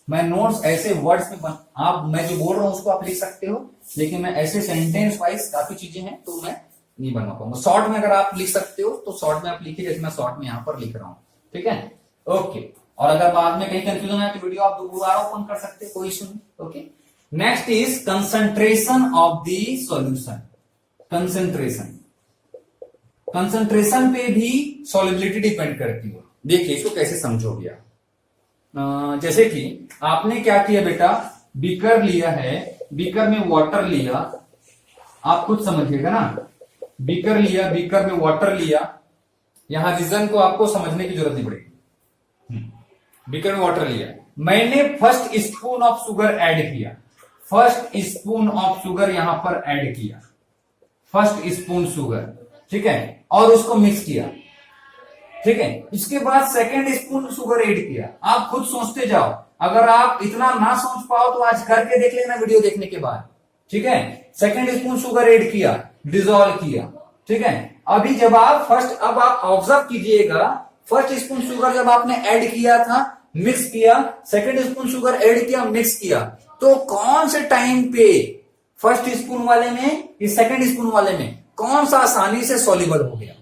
मैं नोट्स ऐसे वर्ड्स में आप मैं जो बोल रहा हूं उसको आप लिख सकते हो, लेकिन मैं ऐसे सेंटेंस वाइज काफी चीजें हैं तो मैं नहीं बनवा पाऊंगा। शॉर्ट में अगर आप लिख सकते हो तो शॉर्ट में आप लिखिए, जैसे मैं शॉर्ट में यहां पर लिख रहा हूं, ठीक है, ओके। और अगर बाद में कहीं कंफ्यूजन है तो वीडियो आप दोबारा ओपन कर सकते हैं, कोई इशू नहीं, okay. Next is concentration of the solution. Concentration पे भी सॉल्युबिलिटी डिपेंड करती है। देखिए इसको कैसे समझोगे आप। जैसे कि आपने क्या किया बेटा, बीकर लिया है, बीकर में वाटर लिया, आप खुद समझिएगा ना, बीकर लिया, बीकर में वाटर लिया, यहां रीजन को आपको समझने की जरूरत नहीं पड़ेगी। बीकर में वाटर लिया, मैंने first spoon of sugar add किया, फर्स्ट स्पून ऑफ शुगर यहां पर ऐड किया, फर्स्ट स्पून शुगर, ठीक है, और उसको मिक्स किया, ठीक है। इसके बाद सेकेंड स्पून शुगर ऐड किया। आप खुद सोचते जाओ, अगर आप इतना ना सोच पाओ तो आज करके देख लेना वीडियो देखने के बाद, ठीक है। सेकेंड स्पून शुगर ऐड किया, डिजोल्व किया, ठीक है। अभी जब आप अब आप ऑब्जर्व कीजिएगा, फर्स्ट स्पून शुगर जब आपने ऐड किया था, मिक्स किया, सेकेंड स्पून शुगर ऐड किया, मिक्स किया, तो कौन से टाइम पे फर्स्ट स्पून वाले में या सेकेंड स्पून वाले में कौन सा आसानी से सॉल्युबल हो गया?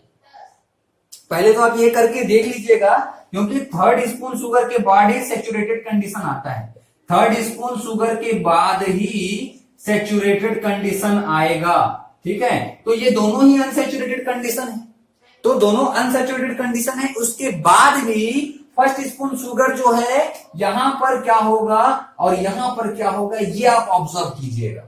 पहले तो आप ये करके देख लीजिएगा, क्योंकि थर्ड स्पून शुगर के बाद ही सैचुरेटेड कंडीशन आता है। थर्ड स्पून शुगर के बाद ही सैचुरेटेड कंडीशन आएगा, ठीक है। तो ये दोनों ही अनसैचुरेटेड कंडीशन है, तो दोनों अनसैचुरेटेड कंडीशन है। उसके बाद भी फर्स्ट स्पून शुगर जो है यहां पर क्या होगा और यहां पर क्या होगा, ये आप ऑब्जर्व कीजिएगा,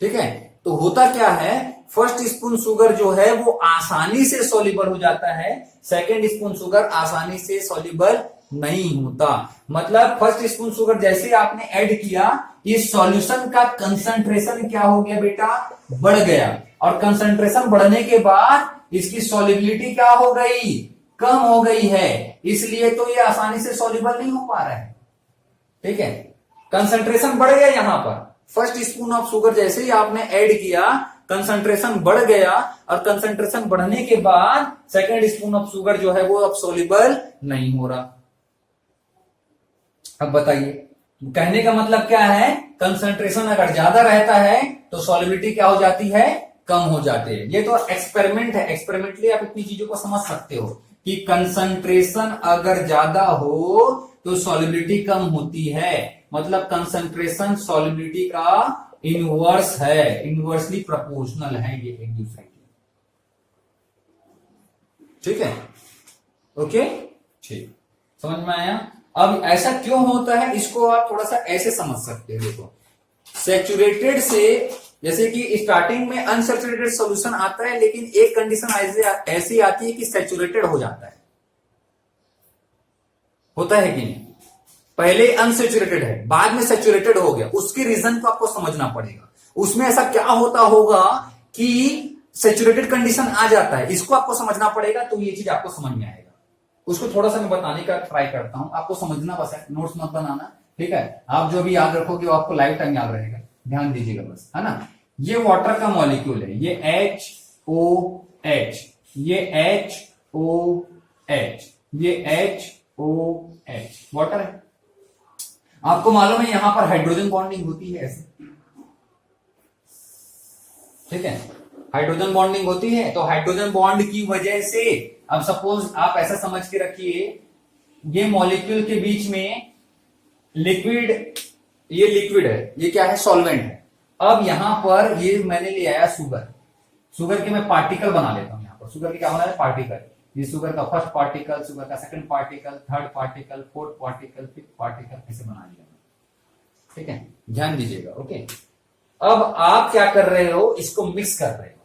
ठीक है। तो होता क्या है, फर्स्ट स्पून शुगर जो है वो आसानी से सॉल्युबल हो जाता है, सेकेंड स्पून शुगर आसानी से सॉल्युबल नहीं होता। मतलब फर्स्ट स्पून शुगर जैसे आपने ऐड किया, इस सॉल्यूशन का कंसंट्रेशन क्या हो गया बेटा, बढ़ गया, और कंसंट्रेशन बढ़ने के बाद इसकी सॉल्युबिलिटी क्या हो गई, कम हो गई है, इसलिए तो ये आसानी से सॉल्युबल नहीं हो पा रहा है, ठीक है। कंसंट्रेशन बढ़ गया, यहां पर फर्स्ट स्पून ऑफ शुगर जैसे ही आपने ऐड किया, कंसंट्रेशन बढ़ गया, और कंसंट्रेशन बढ़ने के बाद सेकेंड स्पून ऑफ शुगर जो है वो अब सॉल्युबल नहीं हो रहा। अब बताइए, कहने का मतलब क्या है, कंसंट्रेशन अगर ज्यादा रहता है तो सॉल्युबिलिटी क्या हो जाती है, कम हो जाती है। ये तो एक्सपेरिमेंट है, एक्सपेरिमेंटली आप इतनी चीजों को समझ सकते हो कि कंसंट्रेशन अगर ज्यादा हो तो सॉल्युबिलिटी कम होती है, मतलब कंसंट्रेशन सॉल्युबिलिटी का इनवर्स है, इनवर्सली प्रोपोर्शनल है ये एक दूसरे के, ठीक है। ओके, ठीक, समझ में आया। अब ऐसा क्यों होता है, इसको आप थोड़ा सा ऐसे समझ सकते हो। देखो, सैचुरेटेड से, जैसे कि स्टार्टिंग में अनसैचुरेटेड सॉल्यूशन आता है, लेकिन एक कंडीशन ऐसी आती है कि सैचुरेटेड हो जाता है, होता है कि नहीं। पहले अनसैचुरेटेड है, बाद में सैचुरेटेड हो गया, उसके रीजन को आपको समझना पड़ेगा। उसमें ऐसा क्या होता होगा कि सैचुरेटेड कंडीशन आ जाता है, इसको आपको समझना पड़ेगा, तो ये चीज आपको समझ में आएगा। उसको थोड़ा सा मैं बताने का ट्राई करता हूं, आपको समझना बस है, नोट्स मत बनाना, ठीक है। आप जो भी याद रखोगे वो आपको लाइफ टाइम याद रहेगा, ध्यान दीजिएगा बस, है ना। ये वाटर का मॉलिक्यूल है, ये HOH, ये HOH, ये HOH वाटर है। आपको मालूम है यहां पर हाइड्रोजन बॉन्डिंग होती है ऐसे, ठीक है, हाइड्रोजन बॉन्डिंग होती है। तो हाइड्रोजन बॉन्ड की वजह से, अब सपोज आप ऐसा समझ के रखिए, ये मॉलिक्यूल के बीच में लिक्विड, ये लिक्विड है, ये क्या है, सॉल्वेंट है। अब यहां पर ये मैंने ले आया शुगर, शुगर के मैं पार्टिकल बना लेता हूं। यहां पर शुगर के क्या बना है, पार्टिकल। ये शुगर का फर्स्ट पार्टिकल, शुगर का second particle, third particle, fourth particle, fifth particle, ऐसे बना लिया, ठीक है, ध्यान दीजिएगा। ओके, अब आप क्या कर रहे हो, इसको मिक्स कर रहे हो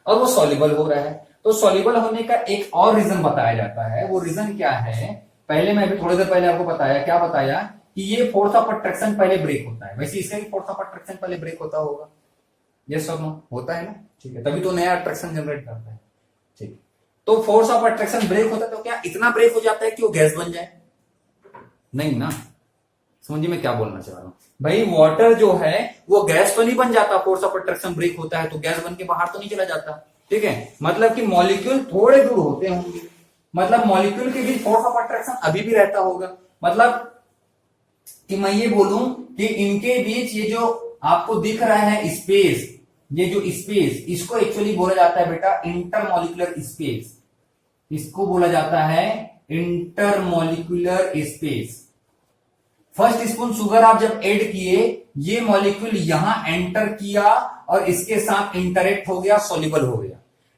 और वो सॉल्युबल हो रहा है। तो सॉल्युबल होने का एक और रीजन बताया जाता है, वो रीजन क्या है, पहले मैं अभी थोड़ी देर पहले आपको बताया, क्या बताया कि ये फोर्स ऑफ अट्रैक्शन पहले ब्रेक होता है। वैसे इसका भी फोर्स ऑफ अट्रैक्शन पहले ब्रेक होता होगा, यस और नो, होता है ना, ठीक है, तभी तो नया अट्रैक्शन जनरेट करता है, ठीक। तो फोर्स ऑफ अट्रैक्शन ब्रेक होता है, तो क्या इतना ब्रेक हो जाता है कि वो गैस बन जाए, नहीं ना। समझिए मैं क्या बोलना चाह रहा हूं भाई, वाटर जो है वो गैस तो नहीं बन जाता, फोर्स ऑफ अट्रैक्शन ब्रेक होता है तो गैस बन के बाहर तो नहीं चला जाता, ठीक है। मतलब कि मॉलिक्यूल थोड़े दूर होते होंगे, मतलब मॉलिक्यूल के बीच फोर्स ऑफ अट्रैक्शन अभी भी रहता होगा। मतलब कि मैं ये बोलूं कि इनके बीच ये जो आपको दिख रहा है स्पेस, ये जो स्पेस, इसको एक्चुअली बोला जाता है बेटा इंटरमॉलिक्यूलर स्पेस, इसको बोला जाता है intermolecular space. First spoon sugar आप जब ऐड किए, ये मॉलिक्यूल यहां एंटर किया और इसके साथ इंटरेक्ट हो गया, सॉल्युबल हो गया।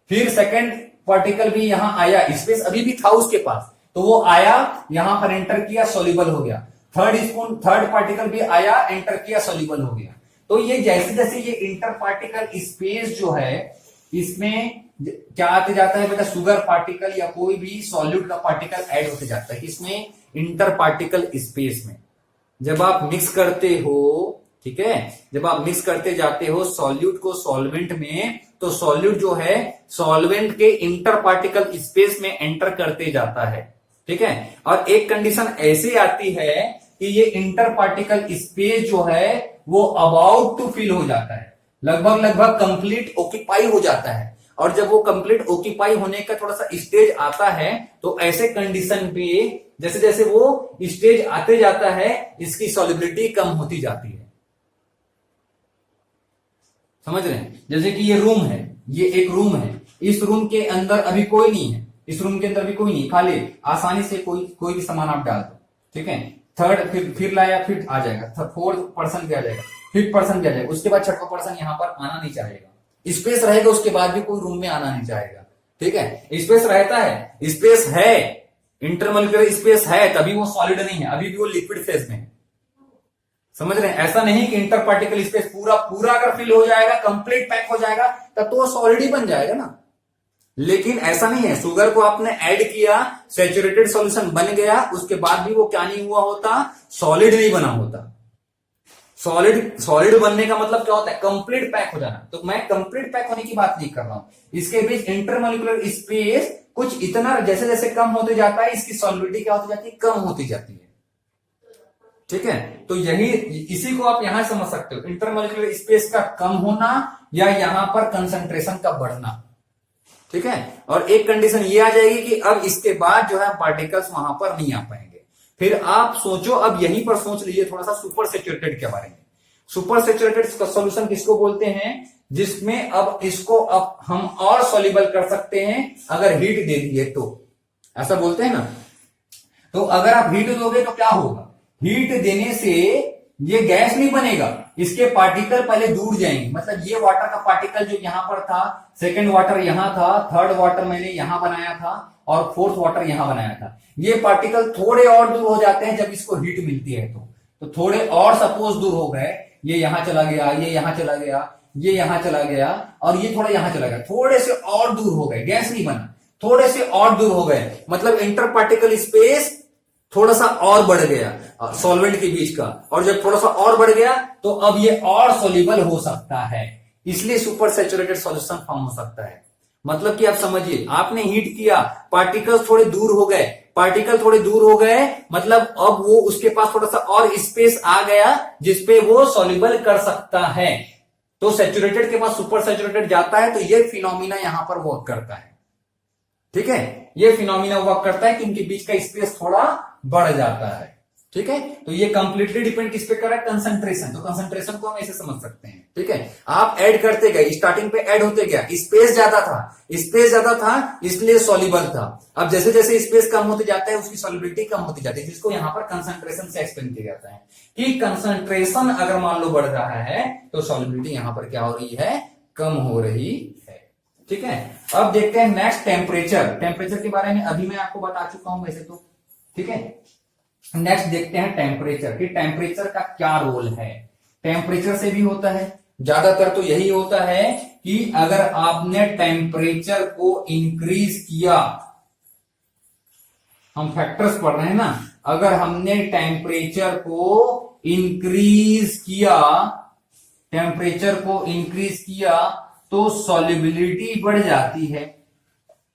फिर सेकंड पार्टिकल भी यहां आया, स्पेस अभी भी था उसके पास, तो वो आया, यहां पर एंटर किया, सॉल्युबल हो गया। थर्ड पार्टिकल भी आया, एंटर किया, सॉल्युबल हो गया। तो ये जैसे जैसे ये इंटर पार्टिकल स्पेस जो है, इसमें क्या आते जाता है बेटा, शुगर पार्टिकल या कोई भी सॉल्यूट का पार्टिकल ऐड होते जाता है इसमें इंटर पार्टिकल स्पेस में। जब आप मिक्स करते हो, ठीक है, जब आप मिक्स करते जाते हो सॉल्यूट को सॉल्वेंट में, तो सॉल्यूट जो है सॉल्वेंट के इंटर पार्टिकल स्पेस में एंटर करते जाता है, ठीक है। और एक कंडीशन ऐसी आती है कि ये इंटर पार्टिकल स्पेस जो है वो अबाउट टू फिल हो जाता है, लगभग लगभग कंप्लीट ऑक्यूपाई हो जाता है। और जब वो कंप्लीट ऑक्यूपाई होने का थोड़ा सा स्टेज आता है तो ऐसे कंडीशन पे जैसे जैसे वो स्टेज आते जाता है इसकी सॉलिबिलिटी कम होती जाती है। समझ रहे हैं? जैसे कि ये रूम है, ये एक रूम है, इस रूम के अंदर अभी कोई नहीं है, इस रूम के अंदर भी कोई नहीं, खाली आसानी से कोई भी सामान आप डाल दो, ठीक है। थर्ड फिर लाया, फिर आ जाएगा, फोर्थ पर्सन भी आ जाएगा, फिफ्थ पर्सन भी आ जाएगा, उसके बाद छठवां पर्सन यहां पर आना नहीं चाहेगा, स्पेस रहेगा, उसके बाद भी कोई रूम में आना नहीं चाहेगा, ठीक है। स्पेस रहता है, स्पेस है, इंटरमोलिकुलर स्पेस है, तभी वो सॉलिड नहीं है, अभी भी वो लिक्विड फेज में है। समझ रहे हैं? ऐसा नहीं कि इंटर पार्टिकल स्पेस पूरा पूरा अगर फिल हो जाएगा, कंप्लीट पैक हो जाएगा, तब तो वो सॉलिड ही बन जाएगा ना। लेकिन ऐसा नहीं है, शुगर को आपने ऐड किया, सैचुरेटेड सॉल्यूशन बन गया, उसके बाद भी वो क्या नहीं हुआ होता, सॉलिड नहीं बना होता। सॉलिड बनने का मतलब क्या होता है? कंप्लीट पैक हो जाना। तो मैं कंप्लीट पैक होने की बात नहीं कर रहा हूं। इसके बीच इंटरमोलिकुलर स्पेस कुछ इतना जैसे जैसे कम होते जाता है, इसकी सॉलिबिलिटी क्या होती जाती है? कम होती जाती है, ठीक है। तो यही, इसी को आप यहां समझ सकते हो, इंटरमोलिकुलर स्पेस का कम होना या यहां पर कंसंट्रेशन का बढ़ना, ठीक है। और एक कंडीशन ये आ जाएगी कि अब इसके बाद जो है पार्टिकल्स वहां पर नहीं आ पाएंगे। फिर आप सोचो, अब यहीं पर सोच लीजिए थोड़ा सा सुपर सैचुरेटेड के बारे में। सुपर सैचुरेटेड सॉल्यूशन किसको बोलते हैं? जिसमें अब इसको अब हम और सॉल्युबल कर सकते हैं अगर हीट दे दिए तो, ऐसा बोलते हैं ना। तो अगर आप हीट दोगे तो क्या होगा? हीट देने से ये गैस नहीं बनेगा, इसके पार्टिकल पहले दूर जाएंगे। मतलब ये वाटर का पार्टिकल जो यहां पर था, सेकंड वाटर यहां था, थर्ड वाटर मैंने यहां बनाया था और फोर्थ वाटर यहां बनाया था, ये पार्टिकल थोड़े और दूर हो जाते हैं जब इसको हीट मिलती है तो थोड़े और सपोज दूर हो गए, ये यहां चला गया, ये यहां चला गया, ये यहां चला गया और ये थोड़ा यहां चला गया, थोड़े से और दूर हो गए, गैस नहीं बना, थोड़े से और दूर हो गए, मतलब इंटर पार्टिकल स्पेस थोड़ा सा और बढ़ गया सॉल्वेंट के बीच का। और जब थोड़ा सा और बढ़ गया तो अब ये और सोल्यूबल हो सकता है, इसलिए सुपर सैचुरेटेड सॉल्यूशन फॉर्म हो सकता है। मतलब कि आप समझिए, आपने हीट किया, पार्टिकल्स थोड़े दूर हो गए, मतलब अब वो उसके पास थोड़ा सा और स्पेस आ गया जिसपे वो सॉल्युबल कर सकता है। तो सैचुरेटेड के पास सुपर सैचुरेटेड जाता है तो ये फिनोमिना यहां पर वर्क करता है, ठीक है। ये फिनोमिना वर्क करता है कि उनके बीच का स्पेस थोड़ा बढ़ जाता है, ठीक है। तो ये कंप्लीटली डिपेंड किस पे कर रहा है? कंसंट्रेशन। तो कंसंट्रेशन को हम ऐसे समझ सकते हैं, ठीक है। आप ऐड करते गए, स्टार्टिंग पे ऐड होते गया, स्पेस ज्यादा था इसलिए सॉल्युबल था। अब जैसे जैसे स्पेस कम होते जाता है उसकी सॉल्युबिलिटी कम होती जाती है, जिसको यहां पर कंसंट्रेशन से एक्सप्लेन किया जाता है कि कंसंट्रेशन अगर मान लो बढ़ रहा है तो सॉल्युबिलिटी यहां पर क्या हो रही है? कम हो रही है, ठीक है। अब देखते हैं नेक्स्ट टेम्परेचर के बारे में अभी मैं आपको बता चुका हूं वैसे तो, ठीक है। नेक्स्ट देखते हैं टेम्परेचर कि टेम्परेचर का क्या रोल है। टेम्परेचर से भी होता है, ज्यादातर तो यही होता है कि अगर आपने टेम्परेचर को इंक्रीज किया, हम फैक्टर्स पढ़ रहे हैं ना, अगर हमने टेम्परेचर को इंक्रीज किया तो सॉल्युबिलिटी बढ़ जाती है।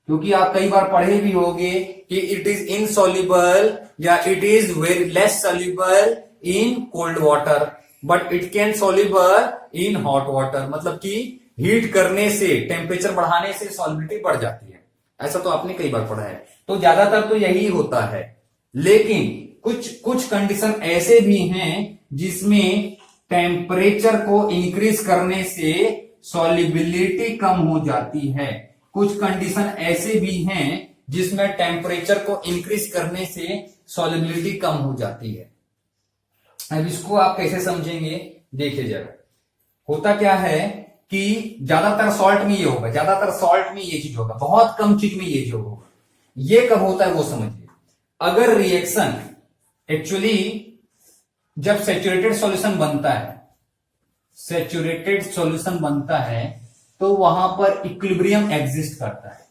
क्योंकि आप कई बार पढ़े भी होंगे कि इट इज इनसॉल्युबल या it is very less soluble in cold water but it can soluble in hot water. मतलब कि हीट करने से, टेम्परेचर बढ़ाने से सॉल्युबिलिटी बढ़ जाती है, ऐसा तो आपने कई बार पढ़ा है। तो ज्यादातर तो यही होता है, लेकिन कुछ कंडीशन ऐसे भी हैं जिसमें टेम्परेचर को इंक्रीज करने से सॉल्युबिलिटी कम हो जाती है। कुछ कंडीशन ऐसे भी हैं जिसमें टेम्परेचर को इंक्रीज करने से सॉल्युबिलिटी कम हो जाती है। अब इसको आप कैसे समझेंगे, देखिए जरा। होता क्या है कि ज्यादातर सॉल्ट में ये होगा, ये चीज होगा, बहुत कम चीज में ये जो होगा। ये कब होता है वो समझिए। अगर रिएक्शन एक्चुअली जब सैचुरेटेड सॉल्यूशन बनता है तो वहां पर इक्विलिब्रियम एग्जिस्ट करता है।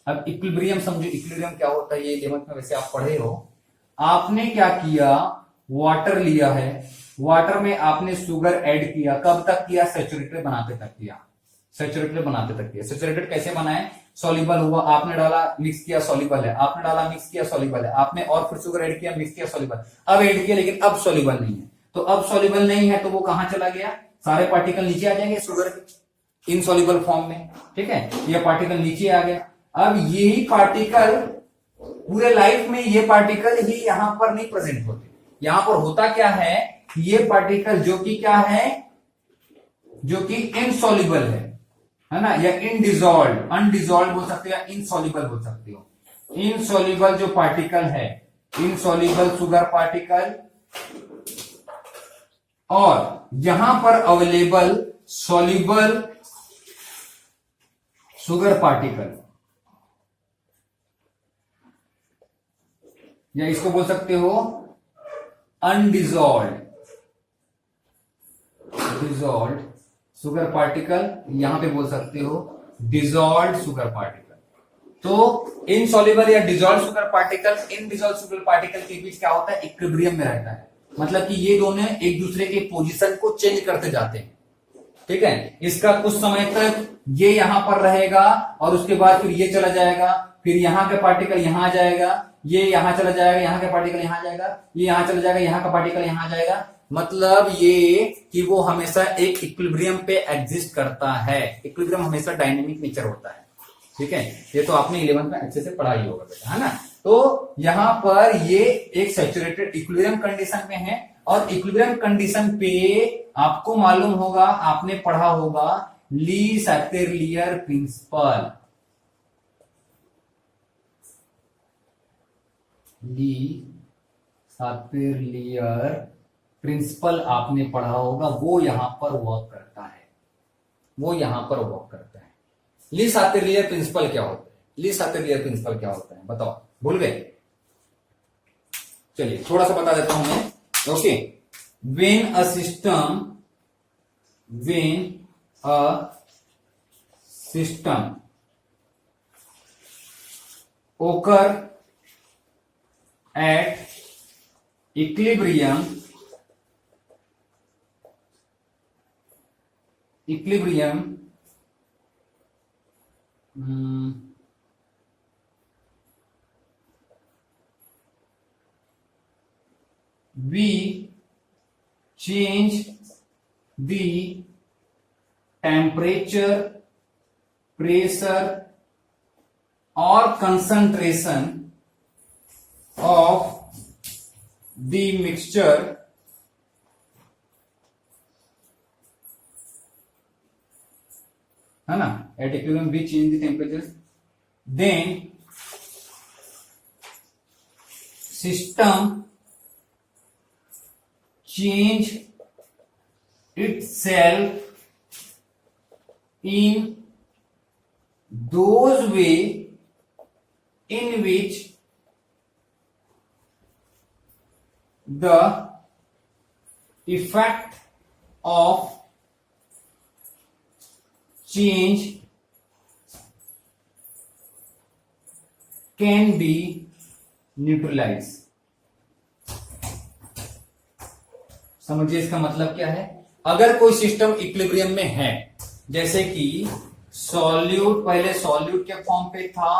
अब इक्विलिब्रियम समझो, इक्विलिब्रियम क्या होता है ये 11th में वैसे आप पढ़े हो। आपने क्या किया, वाटर लिया है, वाटर में आपने शुगर ऐड किया, कब तक किया? सैचुरेटेड बनाते तक किया। सैचुरेटेड कैसे बनाए? सॉल्युबल हुआ, आपने डाला मिक्स किया सॉल्युबल है, आपने डाला मिक्स किया सॉल्युबल है, आपने और फिर शुगर ऐड किया मिक्स किया सॉल्युबल, अब ऐड किया लेकिन अब सॉल्युबल नहीं है, तो अब सॉल्युबल नहीं है तो वो कहां चला गया, सारे पार्टिकल नीचे आ जाएंगे शुगर के इनसॉल्युबल फॉर्म में, ठीक है, ये पार्टिकल नीचे आ गया। अब यही पार्टिकल पूरे लाइफ में ये पार्टिकल ही यहां पर नहीं प्रेजेंट होते, यहां पर होता क्या है, ये पार्टिकल जो कि क्या है, जो कि इनसॉल्युबल है ना, या इनडिजॉल्व, अनडिजॉल्व बोल सकते हो या इनसॉल्युबल बोल सकते हो, इनसॉल्युबल जो पार्टिकल है, इनसॉल्युबल शुगर पार्टिकल, और यहां पर अवेलेबल सॉल्युबल शुगर पार्टिकल, या इसको बोल सकते हो अनडिजॉल्व, डिजॉल्व शुगर पार्टिकल, यहां पे बोल सकते हो डिजॉल्व शुगर पार्टिकल। तो इनसॉल्युबल या dissolve sugar particle, in dissolve sugar particle के बीच क्या होता है, इक्विलिब्रियम में रहता है, मतलब कि ये दोनों एक दूसरे के पोजीशन को चेंज करते जाते हैं, ठीक है, इसका कुछ समय तक ये यहां पर रहेगा और उसके बाद फिर ये चला जाएगा, फिर यहां का पार्टिकल यहां आ जाएगा, ये यहां चला जाएगा, यहां का पार्टिकल यहां जाएगा, ये यहां चला जाएगा, यहां का पार्टिकल यहां जाएगा, मतलब ये कि वो हमेशा एक इक्विलिब्रियम पे एग्जिस्ट करता है, इक्विलिब्रियम हमेशा डायनेमिक नेचर होता है, ठीक है, ये तो आपने 11th में अच्छे से पढ़ा ही होगा बेटा, है ना। तो यहां पर ये एक सैचुरेटेड इक्विलिब्रियम कंडीशन में है, और इक्विलिब्रियम कंडीशन पे आपको मालूम होगा, आपने पढ़ा होगा ली सैटरलियर प्रिंसिपल, ली सैटरलियर प्रिंसिपल आपने पढ़ा होगा, वो यहां पर वर्क करता है, वो यहां पर वर्क करता है। ली सैटरलियर प्रिंसिपल क्या होता है, ली सैटरलियर प्रिंसिपल क्या होता है बताओ, भूल गए, चलिए थोड़ा सा बता देता हूं मैं, okay, when a system occur at equilibrium we change the temperature, pressure or concentration of the mixture है ना, at equilibrium we change the temperature, then system change itself in those way in which the effect of change can be neutralized। समझिए इसका मतलब क्या है, अगर कोई system equilibrium में है, जैसे कि सॉल्यूट पहले सॉल्यूट के फॉर्म पे था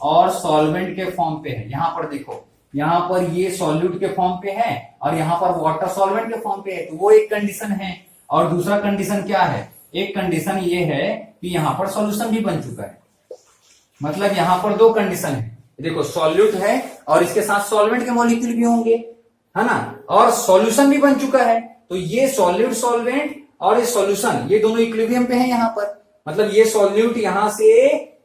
और सॉल्वेंट के फॉर्म पे है, यहां पर देखो, यहां पर ये सॉल्यूट के फॉर्म पे है और यहां पर वाटर सॉल्वेंट के फॉर्म पे है, तो वो एक कंडीशन है। और दूसरा कंडीशन क्या है, एक कंडीशन ये है कि यहां पर सॉल्यूशन भी बन चुका है, मतलब यहां पर दो कंडीशन है, देखो सॉल्यूट है और इसके साथ सॉल्वेंट के मॉलिक्यूल भी होंगे, है ना, और सॉल्यूशन भी बन चुका है, तो ये सॉल्यूट सॉल्वेंट और ये सॉल्यूशन ये दोनों इक्विलिब्रियम पे हैं यहां पर, मतलब ये सॉल्यूट यहां से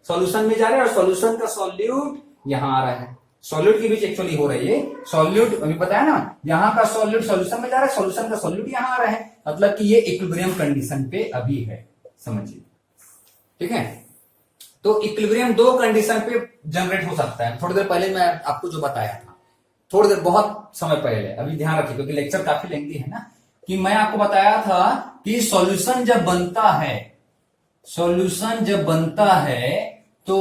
सॉल्यूशन में जा रहा है और सॉल्यूशन का सॉल्यूट यहां आ रहा है, सॉल्यूट के बीच एक्चुअली हो रही है सॉल्यूट, अभी बताया ना, यहां का सॉल्यूट सॉल्यूशन में जा रहा है, सॉल्यूशन का सॉल्यूट यहां आ रहा है, मतलब कि ये इक्विलिब्रियम कंडीशन पे अभी है, समझिए, ठीक है। तो इक्विलिब्रियम दो कंडीशन पे जनरेट हो सकता है, थोड़ी देर पहले मैं आपको जो बताया था, थोड़ी देर बहुत समय पहले, अभी ध्यान रखिए क्योंकि लेक्चर काफी लेंथी है ना, कि मैं आपको बताया था कि सॉल्यूशन जब बनता है, सॉल्यूशन जब बनता है तो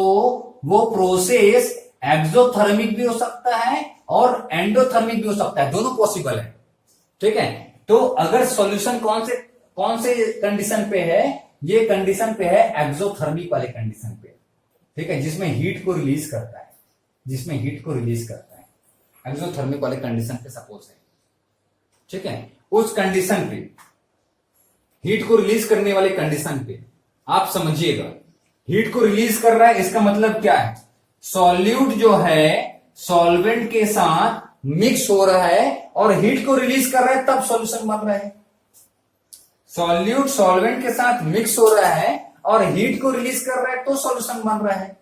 वो प्रोसेस एक्सोथर्मिक भी हो सकता है और एंडोथर्मिक भी हो सकता है, दोनों पॉसिबल है, ठीक है। तो अगर सॉल्यूशन कौन से कंडीशन पे है, ये कंडीशन पे है एक्सोथर्मिक वाले कंडीशन पे, ठीक है, जिसमें हीट को रिलीज करता है, जिसमें हीट को रिलीज करता है, एक्सोथर्मिक वाले कंडीशन पे सपोज है, ठीक है, उस कंडीशन पे, हीट को रिलीज करने वाले कंडीशन पे आप समझिएगा, हीट को रिलीज कर रहा है, इसका मतलब क्या है, सॉल्यूट जो है सॉल्वेंट के साथ मिक्स हो रहा है और हीट को रिलीज कर रहा है, तब सॉल्यूशन बन रहा है। सॉल्यूट सॉल्वेंट के साथ मिक्स हो रहा है और हीट को रिलीज कर रहा है तो सॉल्यूशन बन रहा है,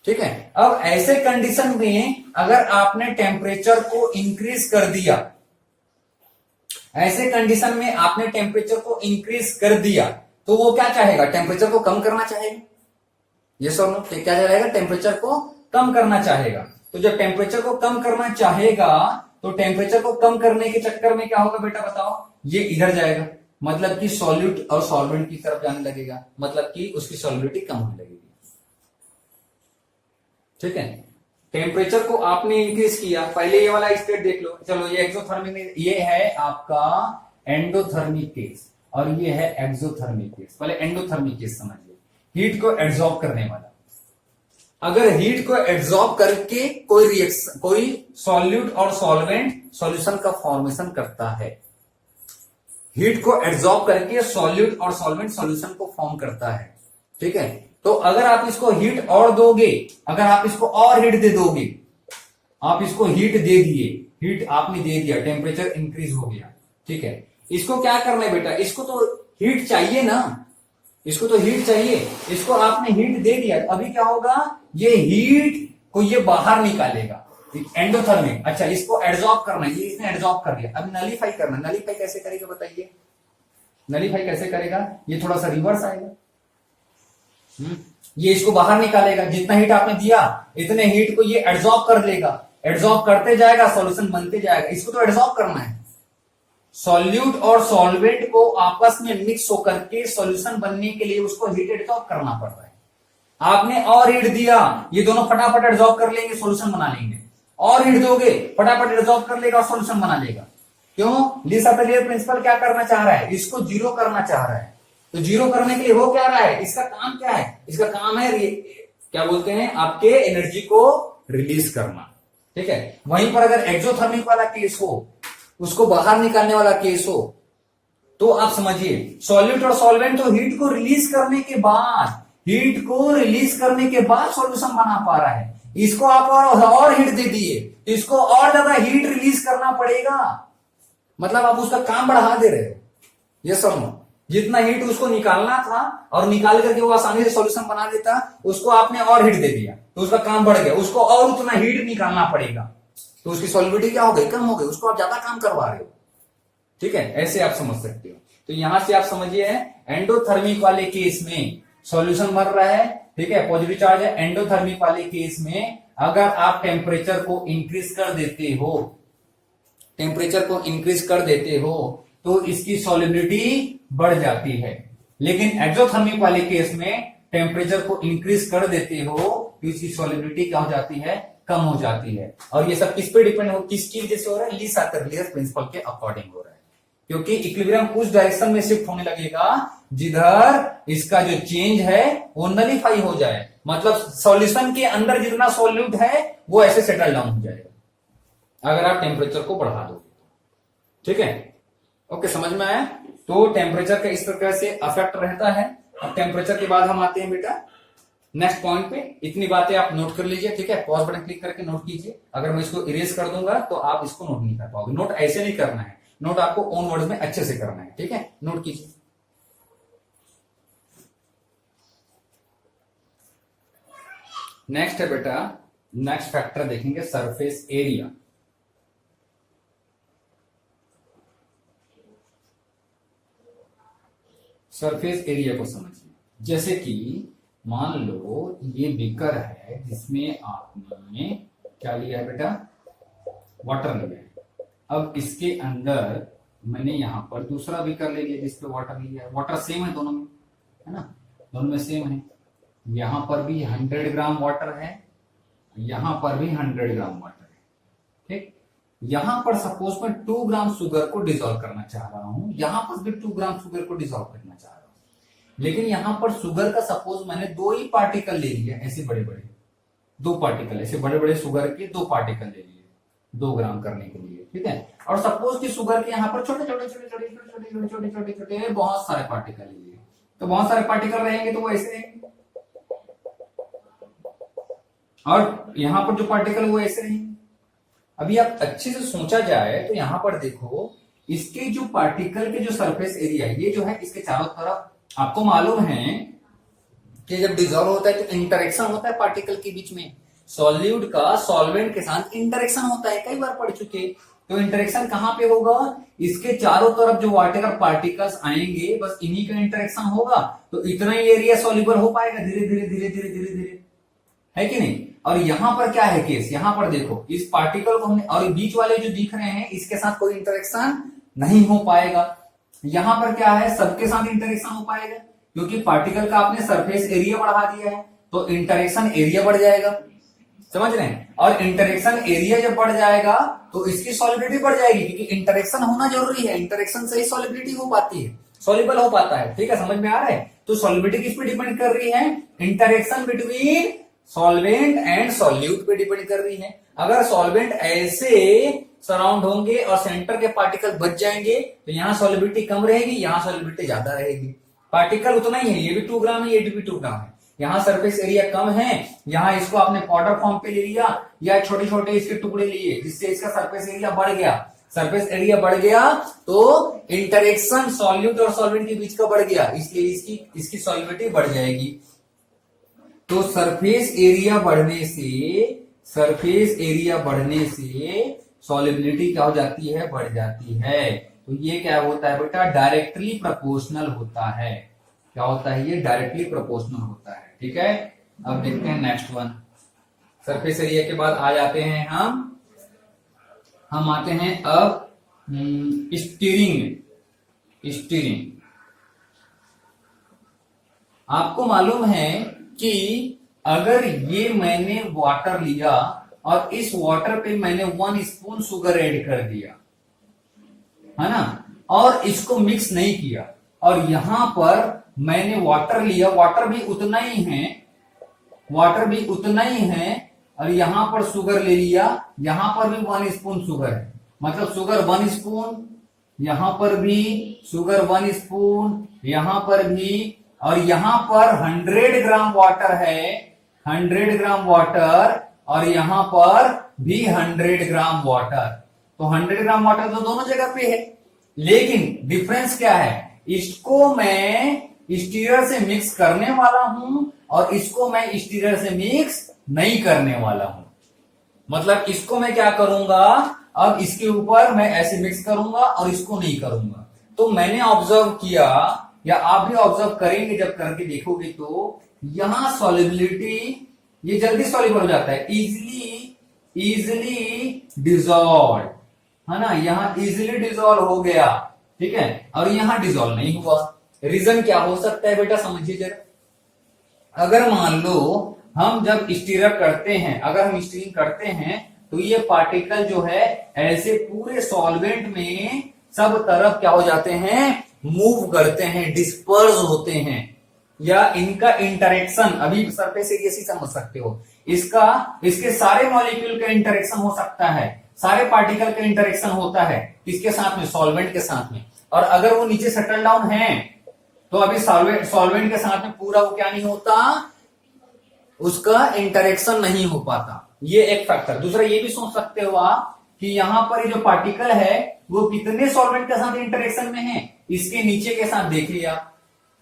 ठीक है। अब ऐसे कंडीशन में अगर आपने टेम्परेचर को इंक्रीज कर दिया, ऐसे कंडीशन में आपने टेम्परेचर को इंक्रीज कर दिया, तो वो क्या चाहेगा, टेम्परेचर को कम करना चाहेगा, ये सब नो, क्या चाहेगा, टेम्परेचर को कम करना चाहेगा। तो जब टेम्परेचर को कम करना चाहेगा तो टेम्परेचर को कम करने के चक्कर में क्या होगा बेटा बताओ, ये इधर जाएगा, मतलब कि सॉल्यूट और सॉल्वेंट की तरफ जाने लगेगा, मतलब कि उसकी सॉल्युबिलिटी कम होने लगेगी, ठीक है। टेम्परेचर को आपने इंक्रीज किया, पहले ये वाला स्टेट देख लो, चलो ये एक्सोथर्मिक में, ये है आपका एंडोथर्मिक केस और ये है एक्सोथर्मिक केस। पहले एंडोथर्मिक केस समझिए, हीट को एब्जॉर्ब करने वाला। अगर हीट को एब्जॉर्ब करके कोई रिएक्शन, कोई सॉल्यूट और सॉल्वेंट सॉल्यूशन का फॉर्मेशन करता है, हीट को एब्जॉर्ब करके सॉल्यूट और सॉल्वेंट सॉल्यूशन को फॉर्म करता है, ठीक है। तो अगर आप इसको हीट और दोगे, अगर आप इसको और हीट दे दोगे, आप इसको हीट दे दिए, हीट आपने दे दिया, टेम्परेचर इंक्रीज हो गया, ठीक है। इसको क्या करना है बेटा, इसको तो हीट चाहिए ना, इसको तो हीट चाहिए, इसको आपने हीट दे दिया, तो अभी क्या होगा, ये हीट को ये बाहर निकालेगा, एंडोथर्मिक। अच्छा, इसको एब्जॉर्ब करना है, ये इसने एब्जॉर्ब कर लिया, अब नलीफाई करना, नलीफाई कैसे करेगा बताइए, नलीफाई कैसे करेगा, ये थोड़ा सा रिवर्स आएगा, ये इसको बाहर निकालेगा, जितना हीट आपने दिया इतने हीट को ये एब्जॉर्ब कर लेगा, एब्जॉर्ब करते जाएगा, सॉल्यूशन बनते जाएगा, इसको तो एब्जॉर्ब करना है। सॉल्यूट और सॉल्वेंट को आपस में मिक्स होकर के सॉल्यूशन बनने के लिए उसको हीट एब्जॉर्ब करना पड़ रहा है। आपने और हीट दिया, ये दोनों फटाफट एब्जॉर्ब कर लेंगे, सॉल्यूशन बना लेंगे, और हीट दोगे फटाफट एब्जॉर्ब कर लेगा और सॉल्यूशन बना लेगा। क्यों, ली सातलियर प्रिंसिपल क्या करना चाह रहा है, इसको जीरो करना चाह रहा है। तो जीरो करने के लिए हो क्या रहा है, इसका काम क्या है, इसका काम है क्या बोलते हैं, आपके एनर्जी को रिलीज करना, ठीक है। वहीं पर अगर एक्सोथर्मिक वाला केस हो, उसको बाहर निकालने वाला केस हो, तो आप समझिए सॉल्यूट और सॉल्वेंट तो हीट को रिलीज करने के बाद, हीट को रिलीज करने के बाद सॉल्यूशन बना पा रहा है, इसको आप और हीट दे दिए, इसको और ज्यादा हीट रिलीज करना पड़ेगा, मतलब आप उसका काम बढ़ा दे रहे हो। ये समझो, जितना हीट उसको निकालना था और निकाल करके वो आसानी से सॉल्यूशन बना देता, उसको आपने और हीट दे दिया तो उसका काम बढ़ गया, उसको और उतना हीट निकालना पड़ेगा, तो उसकी सॉल्युबिलिटी क्या हो गई, कम हो गई, उसको आप ज्यादा काम करवा रहे हो, ठीक है। ऐसे आप समझ सकते हो। तो यहां से आप समझिए एंडोथर्मिक वाले केस में सॉल्यूशन बन रहा है, ठीक है, पॉजिटिव चार्ज है। एंडोथर्मिक वाले केस में अगर आप टेम्परेचर को इंक्रीज कर देते हो, टेम्परेचर को इंक्रीज कर देते हो तो इसकी सॉल्युबिलिटी बढ़ जाती है। लेकिन एक्सोथर्मिक वाले केस में टेम्परेचर को इंक्रीज कर देते हो तो इसकी सॉल्युबिलिटी क्या हो जाती है, कम हो जाती है। और ये सब किस पे डिपेंड हो, किसकी वजह से हो रहा है, ली सातलियर प्रिंसिपल के अकॉर्डिंग हो रहा है, क्योंकि इक्विलिब्रियम उस डायरेक्शन में शिफ्ट होने लगेगा जिधर इसका जो चेंज है वो नलीफाई हो जाए, मतलब सॉल्यूशन के अंदर जितना सॉल्यूट है वो ऐसे सेटल डाउन हो जाएगा अगर आप टेम्परेचर को बढ़ा दोगे, ठीक है। ओके, समझ में आया। तो टेम्परेचर का इस प्रकार से अफेक्ट रहता है। अब टेम्परेचर के बाद हम आते हैं बेटा नेक्स्ट पॉइंट पे। इतनी बातें आप नोट कर लीजिए, ठीक है, पॉज बटन क्लिक करके नोट कीजिए। अगर मैं इसको इरेज कर दूंगा तो आप इसको नोट नहीं कर पाओगे। नोट ऐसे नहीं करना है, नोट आपको ओन वर्ड्स में अच्छे से करना है, ठीक है, नोट कीजिए। नेक्स्ट है बेटा, नेक्स्ट फैक्टर देखेंगे सरफेस एरिया। सरफेस एरिया को समझिए, जैसे कि मान लो ये बीकर है जिसमें आपने क्या लिया है बेटा, वाटर लिया है। अब इसके अंदर मैंने यहां पर दूसरा बीकर ले लिया जिसपे वाटर लिया है। वाटर सेम है दोनों में, है ना, दोनों में सेम है। यहां पर भी 100 ग्राम वाटर है, यहां पर भी 100 ग्राम वाटर है, ठीक। यहां पर सपोज मैं 2 ग्राम शुगर को डिसॉल्व करना चाह रहा हूं, यहां पर भी 2 ग्राम शुगर को डिसॉल्व करना चाह रहा हूं। लेकिन यहां पर शुगर का सपोज मैंने 2 ही पार्टिकल ले लिया, ऐसे बड़े बड़े 2 पार्टिकल, ऐसे बड़े बड़े शुगर के 2 पार्टिकल ले लिए 2 ग्राम करने के लिए, ठीक है। और सपोज कि शुगर के यहाँ पर छोटे छोटे छोटे छोटे छोटे छोटे छोटे छोटे छोटे बहुत सारे पार्टिकल ले लिए, तो बहुत सारे पार्टिकल रहेंगे तो वो ऐसे रहेंगे, और यहां पर जो पार्टिकल वो ऐसे रहेंगे। अभी आप अच्छे से सोचा जाए तो यहां पर देखो, इसके जो पार्टिकल के जो सरफेस एरिया ये जो है इसके चारों तरफ आपको मालूम है कि जब डिजॉल्व होता है तो इंटरेक्शन होता है पार्टिकल के बीच में, सॉल्यूट का सॉल्वेंट के साथ इंटरेक्शन होता है, कई बार पढ़ चुके। तो इंटरेक्शन कहां पे होगा, इसके चारों तरफ जो वाटर पार्टिकल्स आएंगे बस इन्हीं का इंटरेक्शन होगा, तो इतना ही एरिया सॉल्युबल हो पाएगा धीरे धीरे धीरे धीरे धीरे धीरे, है कि नहीं। और यहां पर क्या है केस, यहां पर देखो इस पार्टिकल को हमने, और बीच वाले जो दिख रहे हैं इसके साथ कोई इंटरेक्शन नहीं हो पाएगा। यहां पर क्या है, सबके साथ इंटरेक्शन हो पाएगा, क्योंकि पार्टिकल का आपने सरफेस एरिया बढ़ा दिया है तो इंटरेक्शन एरिया बढ़ जाएगा, समझ रहे हैं। और इंटरेक्शन एरिया जब बढ़ जाएगा तो इसकी सॉलिबिलिटी बढ़ जाएगी, क्योंकि इंटरेक्शन होना जरूरी है, इंटरेक्शन से ही सॉलिबिलिटी हो पाती है, सॉल्युबल हो पाता है, ठीक है, समझ में आ रहा है। तो सॉलिबिलिटी किस पे डिपेंड कर रही है, interaction between solvent and solute पे डिपेंड कर रही है। अगर सॉल्वेंट ऐसे सराउंड होंगे और सेंटर के पार्टिकल बच जाएंगे तो यहां सॉलिबिलिटी कम रहेगी, यहां सॉलिबिलिटी ज्यादा रहेगी। पार्टिकल उतना ही है, ये भी 2 ग्राम है, ये भी 2 ग्राम है, यहाँ सरफेस एरिया कम है, यहाँ इसको आपने पाउडर फॉर्म पे ले लिया या छोटे छोटे इसके टुकड़े लिए जिससे इसका सरफेस एरिया बढ़ गया, सरफेस एरिया बढ़ गया तो इंटरेक्शन सॉल्यूट और सॉल्वेंट के बीच का बढ़ गया, इसलिए इसकी सॉल्युबिलिटी बढ़ जाएगी। तो सरफेस एरिया बढ़ने से सॉल्युबिलिटी क्या हो जाती है, बढ़ जाती है। तो ये क्या होता है बेटा, डायरेक्टली प्रोपोर्शनल होता है। क्या होता है, ये डायरेक्टली प्रोपोर्शनल होता है, ठीक है। अब देखते हैं नेक्स्ट वन, सरफेस एरिया के बाद आ जाते हैं हम आते हैं अब स्टीयरिंग। आपको मालूम है कि अगर ये मैंने वाटर लिया और इस वाटर पे मैंने 1 स्पून शुगर ऐड कर दिया, है ना, और इसको मिक्स नहीं किया, और यहां पर मैंने वाटर लिया, वाटर भी उतना ही है, और यहां पर शुगर ले लिया, यहां पर भी 1 स्पून शुगर है, मतलब शुगर 1 स्पून, यहां पर भी शुगर 1 स्पून, यहां पर भी, और यहां पर 100 ग्राम वाटर है, 100 ग्राम वाटर, और यहां पर भी 100 ग्राम वाटर। तो 100 ग्राम वाटर तो दोनों जगह पे है, लेकिन डिफरेंस क्या है, इसको मैं स्टीरर से मिक्स करने वाला हूं और इसको मैं स्टीरर से मिक्स नहीं करने वाला हूं। मतलब इसको मैं क्या करूंगा, अब इसके ऊपर मैं ऐसे मिक्स करूंगा और इसको नहीं करूंगा। तो मैंने ऑब्जर्व किया, या आप भी ऑब्जर्व करेंगे जब करके देखोगे, तो यहां सॉल्युबिलिटी ये जल्दी सॉल्युबल हो जाता है, इजिली डिजॉल्व, है ना, यहां इजिली डिजॉल्व हो गया, ठीक है, और यहां डिजॉल्व नहीं हुआ। रीजन क्या हो सकता है बेटा, समझिए जरा। अगर मान लो हम जब स्टीरर करते हैं, अगर हम स्टीरिंग करते हैं तो ये पार्टिकल जो है ऐसे पूरे सॉल्वेंट में सब तरफ क्या हो जाते हैं, मूव करते हैं, डिस्पर्स होते हैं, या इनका इंटरेक्शन, अभी सरफेस एरिया से समझ सकते हो, इसके सारे मॉलिक्यूल का इंटरेक्शन हो सकता है, सारे पार्टिकल का इंटरेक्शन होता है, किसके साथ में, सॉल्वेंट के साथ में। और अगर वो नीचे सेटल डाउन है तो अभी सॉल्वेंट के साथ में पूरा वो क्या नहीं होता, उसका इंटरेक्शन नहीं हो पाता, ये एक फैक्टर। दूसरा ये भी सोच सकते हो आप कि यहां पर जो पार्टिकल है वो कितने सॉल्वेंट के साथ इंटरेक्शन में है, इसके नीचे के साथ देख लिया,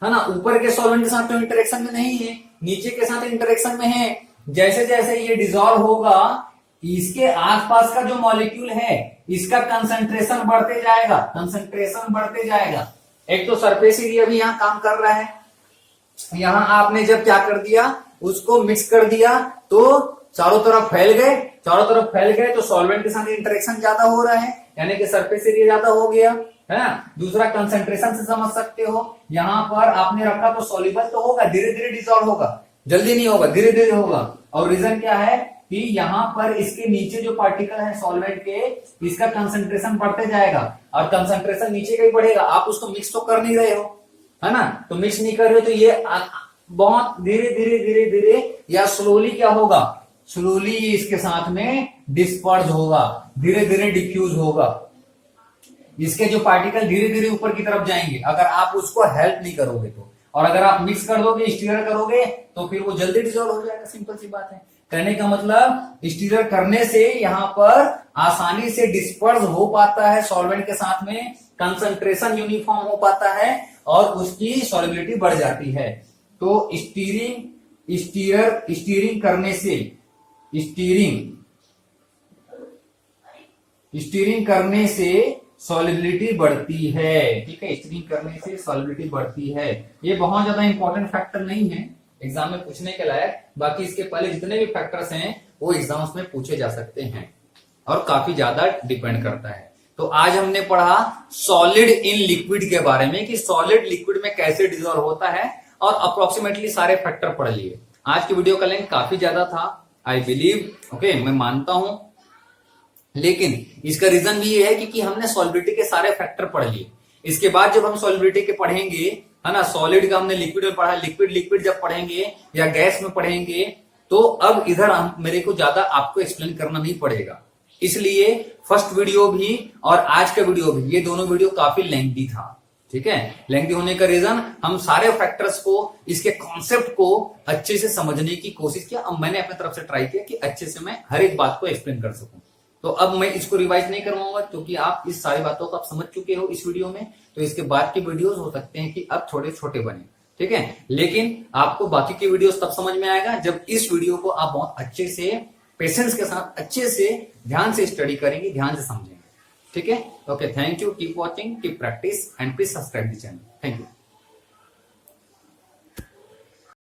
है ना, ऊपर के सॉल्वेंट के साथ तो इंटरेक्शन में नहीं है, नीचे के साथ इंटरेक्शन में है। जैसे जैसे ये डिसॉल्व होगा, इसके आसपास का जो मॉलिक्यूल है इसका कंसंट्रेशन बढ़ते जाएगा, एक तो सरफेस एरिया भी यहां काम कर रहा है, यहां आपने जब क्या कर दिया, उसको मिक्स कर दिया तो चारों तरफ फैल गए तो सॉल्वेंट के साथ इंटरेक्शन ज्यादा हो रहा है, यानी कि सरफेस एरिया ज्यादा हो गया, है ना। दूसरा कंसंट्रेशन से समझ सकते हो, यहां पर आपने रखा तो सॉल्युबल तो होगा, धीरे धीरे डिसॉल्व होगा, जल्दी नहीं होगा, धीरे धीरे होगा। और रीजन क्या है कि यहां पर इसके नीचे जो पार्टिकल है सॉल्वेंट के, इसका कंसंट्रेशन बढ़ते जाएगा, और कंसंट्रेशन नीचे का ही बढ़ेगा, आप उसको मिक्स तो कर नहीं रहे हो, है ना, तो मिक्स नहीं कर रहे तो ये बहुत धीरे धीरे धीरे धीरे या स्लोली क्या होगा, स्लोली इसके साथ में डिस्पर्स होगा, धीरे धीरे डिफ्यूज होगा। इसके जो पार्टिकल धीरे धीरे ऊपर की तरफ जाएंगे अगर आप उसको हेल्प नहीं करोगे तो, और अगर आप मिक्स कर दोगे, स्टीयर करोगे तो फिर वो जल्दी डिजोल्व हो जाएगा। सिंपल सी बात है। कहने का मतलब स्टीयर करने से यहां पर आसानी से डिस्पर्स हो पाता है सॉल्वेंट के साथ में, कंसंट्रेशन यूनिफॉर्म हो पाता है और उसकी सॉल्युबिलिटी बढ़ जाती है। तो स्टीयरिंग करने से स्टीयरिंग करने से सॉलिबिलिटी बढ़ती है। ठीक है, स्टीयरिंग करने से सॉलिबिलिटी बढ़ती है। ये बहुत ज्यादा इंपॉर्टेंट फैक्टर नहीं है एग्जाम में पूछने के लायक, बाकी इसके पहले जितने भी फैक्टर्स हैं वो एग्जाम्स में पूछे जा सकते हैं और काफी ज्यादा डिपेंड करता है। तो आज हमने पढ़ा सॉलिड इन लिक्विड के बारे में कि सॉलिड लिक्विड में कैसे डिजोल्व होता है और अप्रोक्सीमेटली सारे फैक्टर पढ़ लिए। आज की वीडियो का लेंथ काफी ज्यादा था, आई बिलीव, ओके, मैं मानता हूं, लेकिन इसका रीजन भी ये है कि हमने सॉलिबिलिटी के सारे फैक्टर पढ़ लिए। इसके बाद जब हम सॉलिबिलिटी के पढ़ेंगे, है ना, सॉलिड का हमने लिक्विड में पढ़ा, लिक्विड जब पढ़ेंगे या गैस में पढ़ेंगे तो अब इधर मेरे को ज्यादा आपको एक्सप्लेन करना नहीं पड़ेगा। इसलिए फर्स्ट वीडियो भी और आज का वीडियो भी, ये दोनों वीडियो काफी लेंथी था। ठीक है, लेंथी होने का रीजन हम सारे फैक्टर्स को, इसके कॉन्सेप्ट को अच्छे से समझने की कोशिश किया। अब मैंने अपने तरफ से ट्राई किया कि अच्छे से मैं हर एक बात को एक्सप्लेन कर सकूं। तो अब मैं इसको रिवाइज नहीं करवाऊंगा क्योंकि आप इस सारी बातों को आप समझ चुके हो इस वीडियो में। तो इसके बाद की वीडियोस हो सकते हैं कि अब थोड़े छोटे बने, ठीक है, लेकिन आपको बाकी की वीडियोस तब समझ में आएगा जब इस वीडियो को आप बहुत अच्छे से, पेशेंस के साथ, अच्छे से, ध्यान से स्टडी करेंगे, ध्यान से समझेंगे। ठीक है, okay, thank you, keep watching, keep practice and please subscribe the channel. Thank you.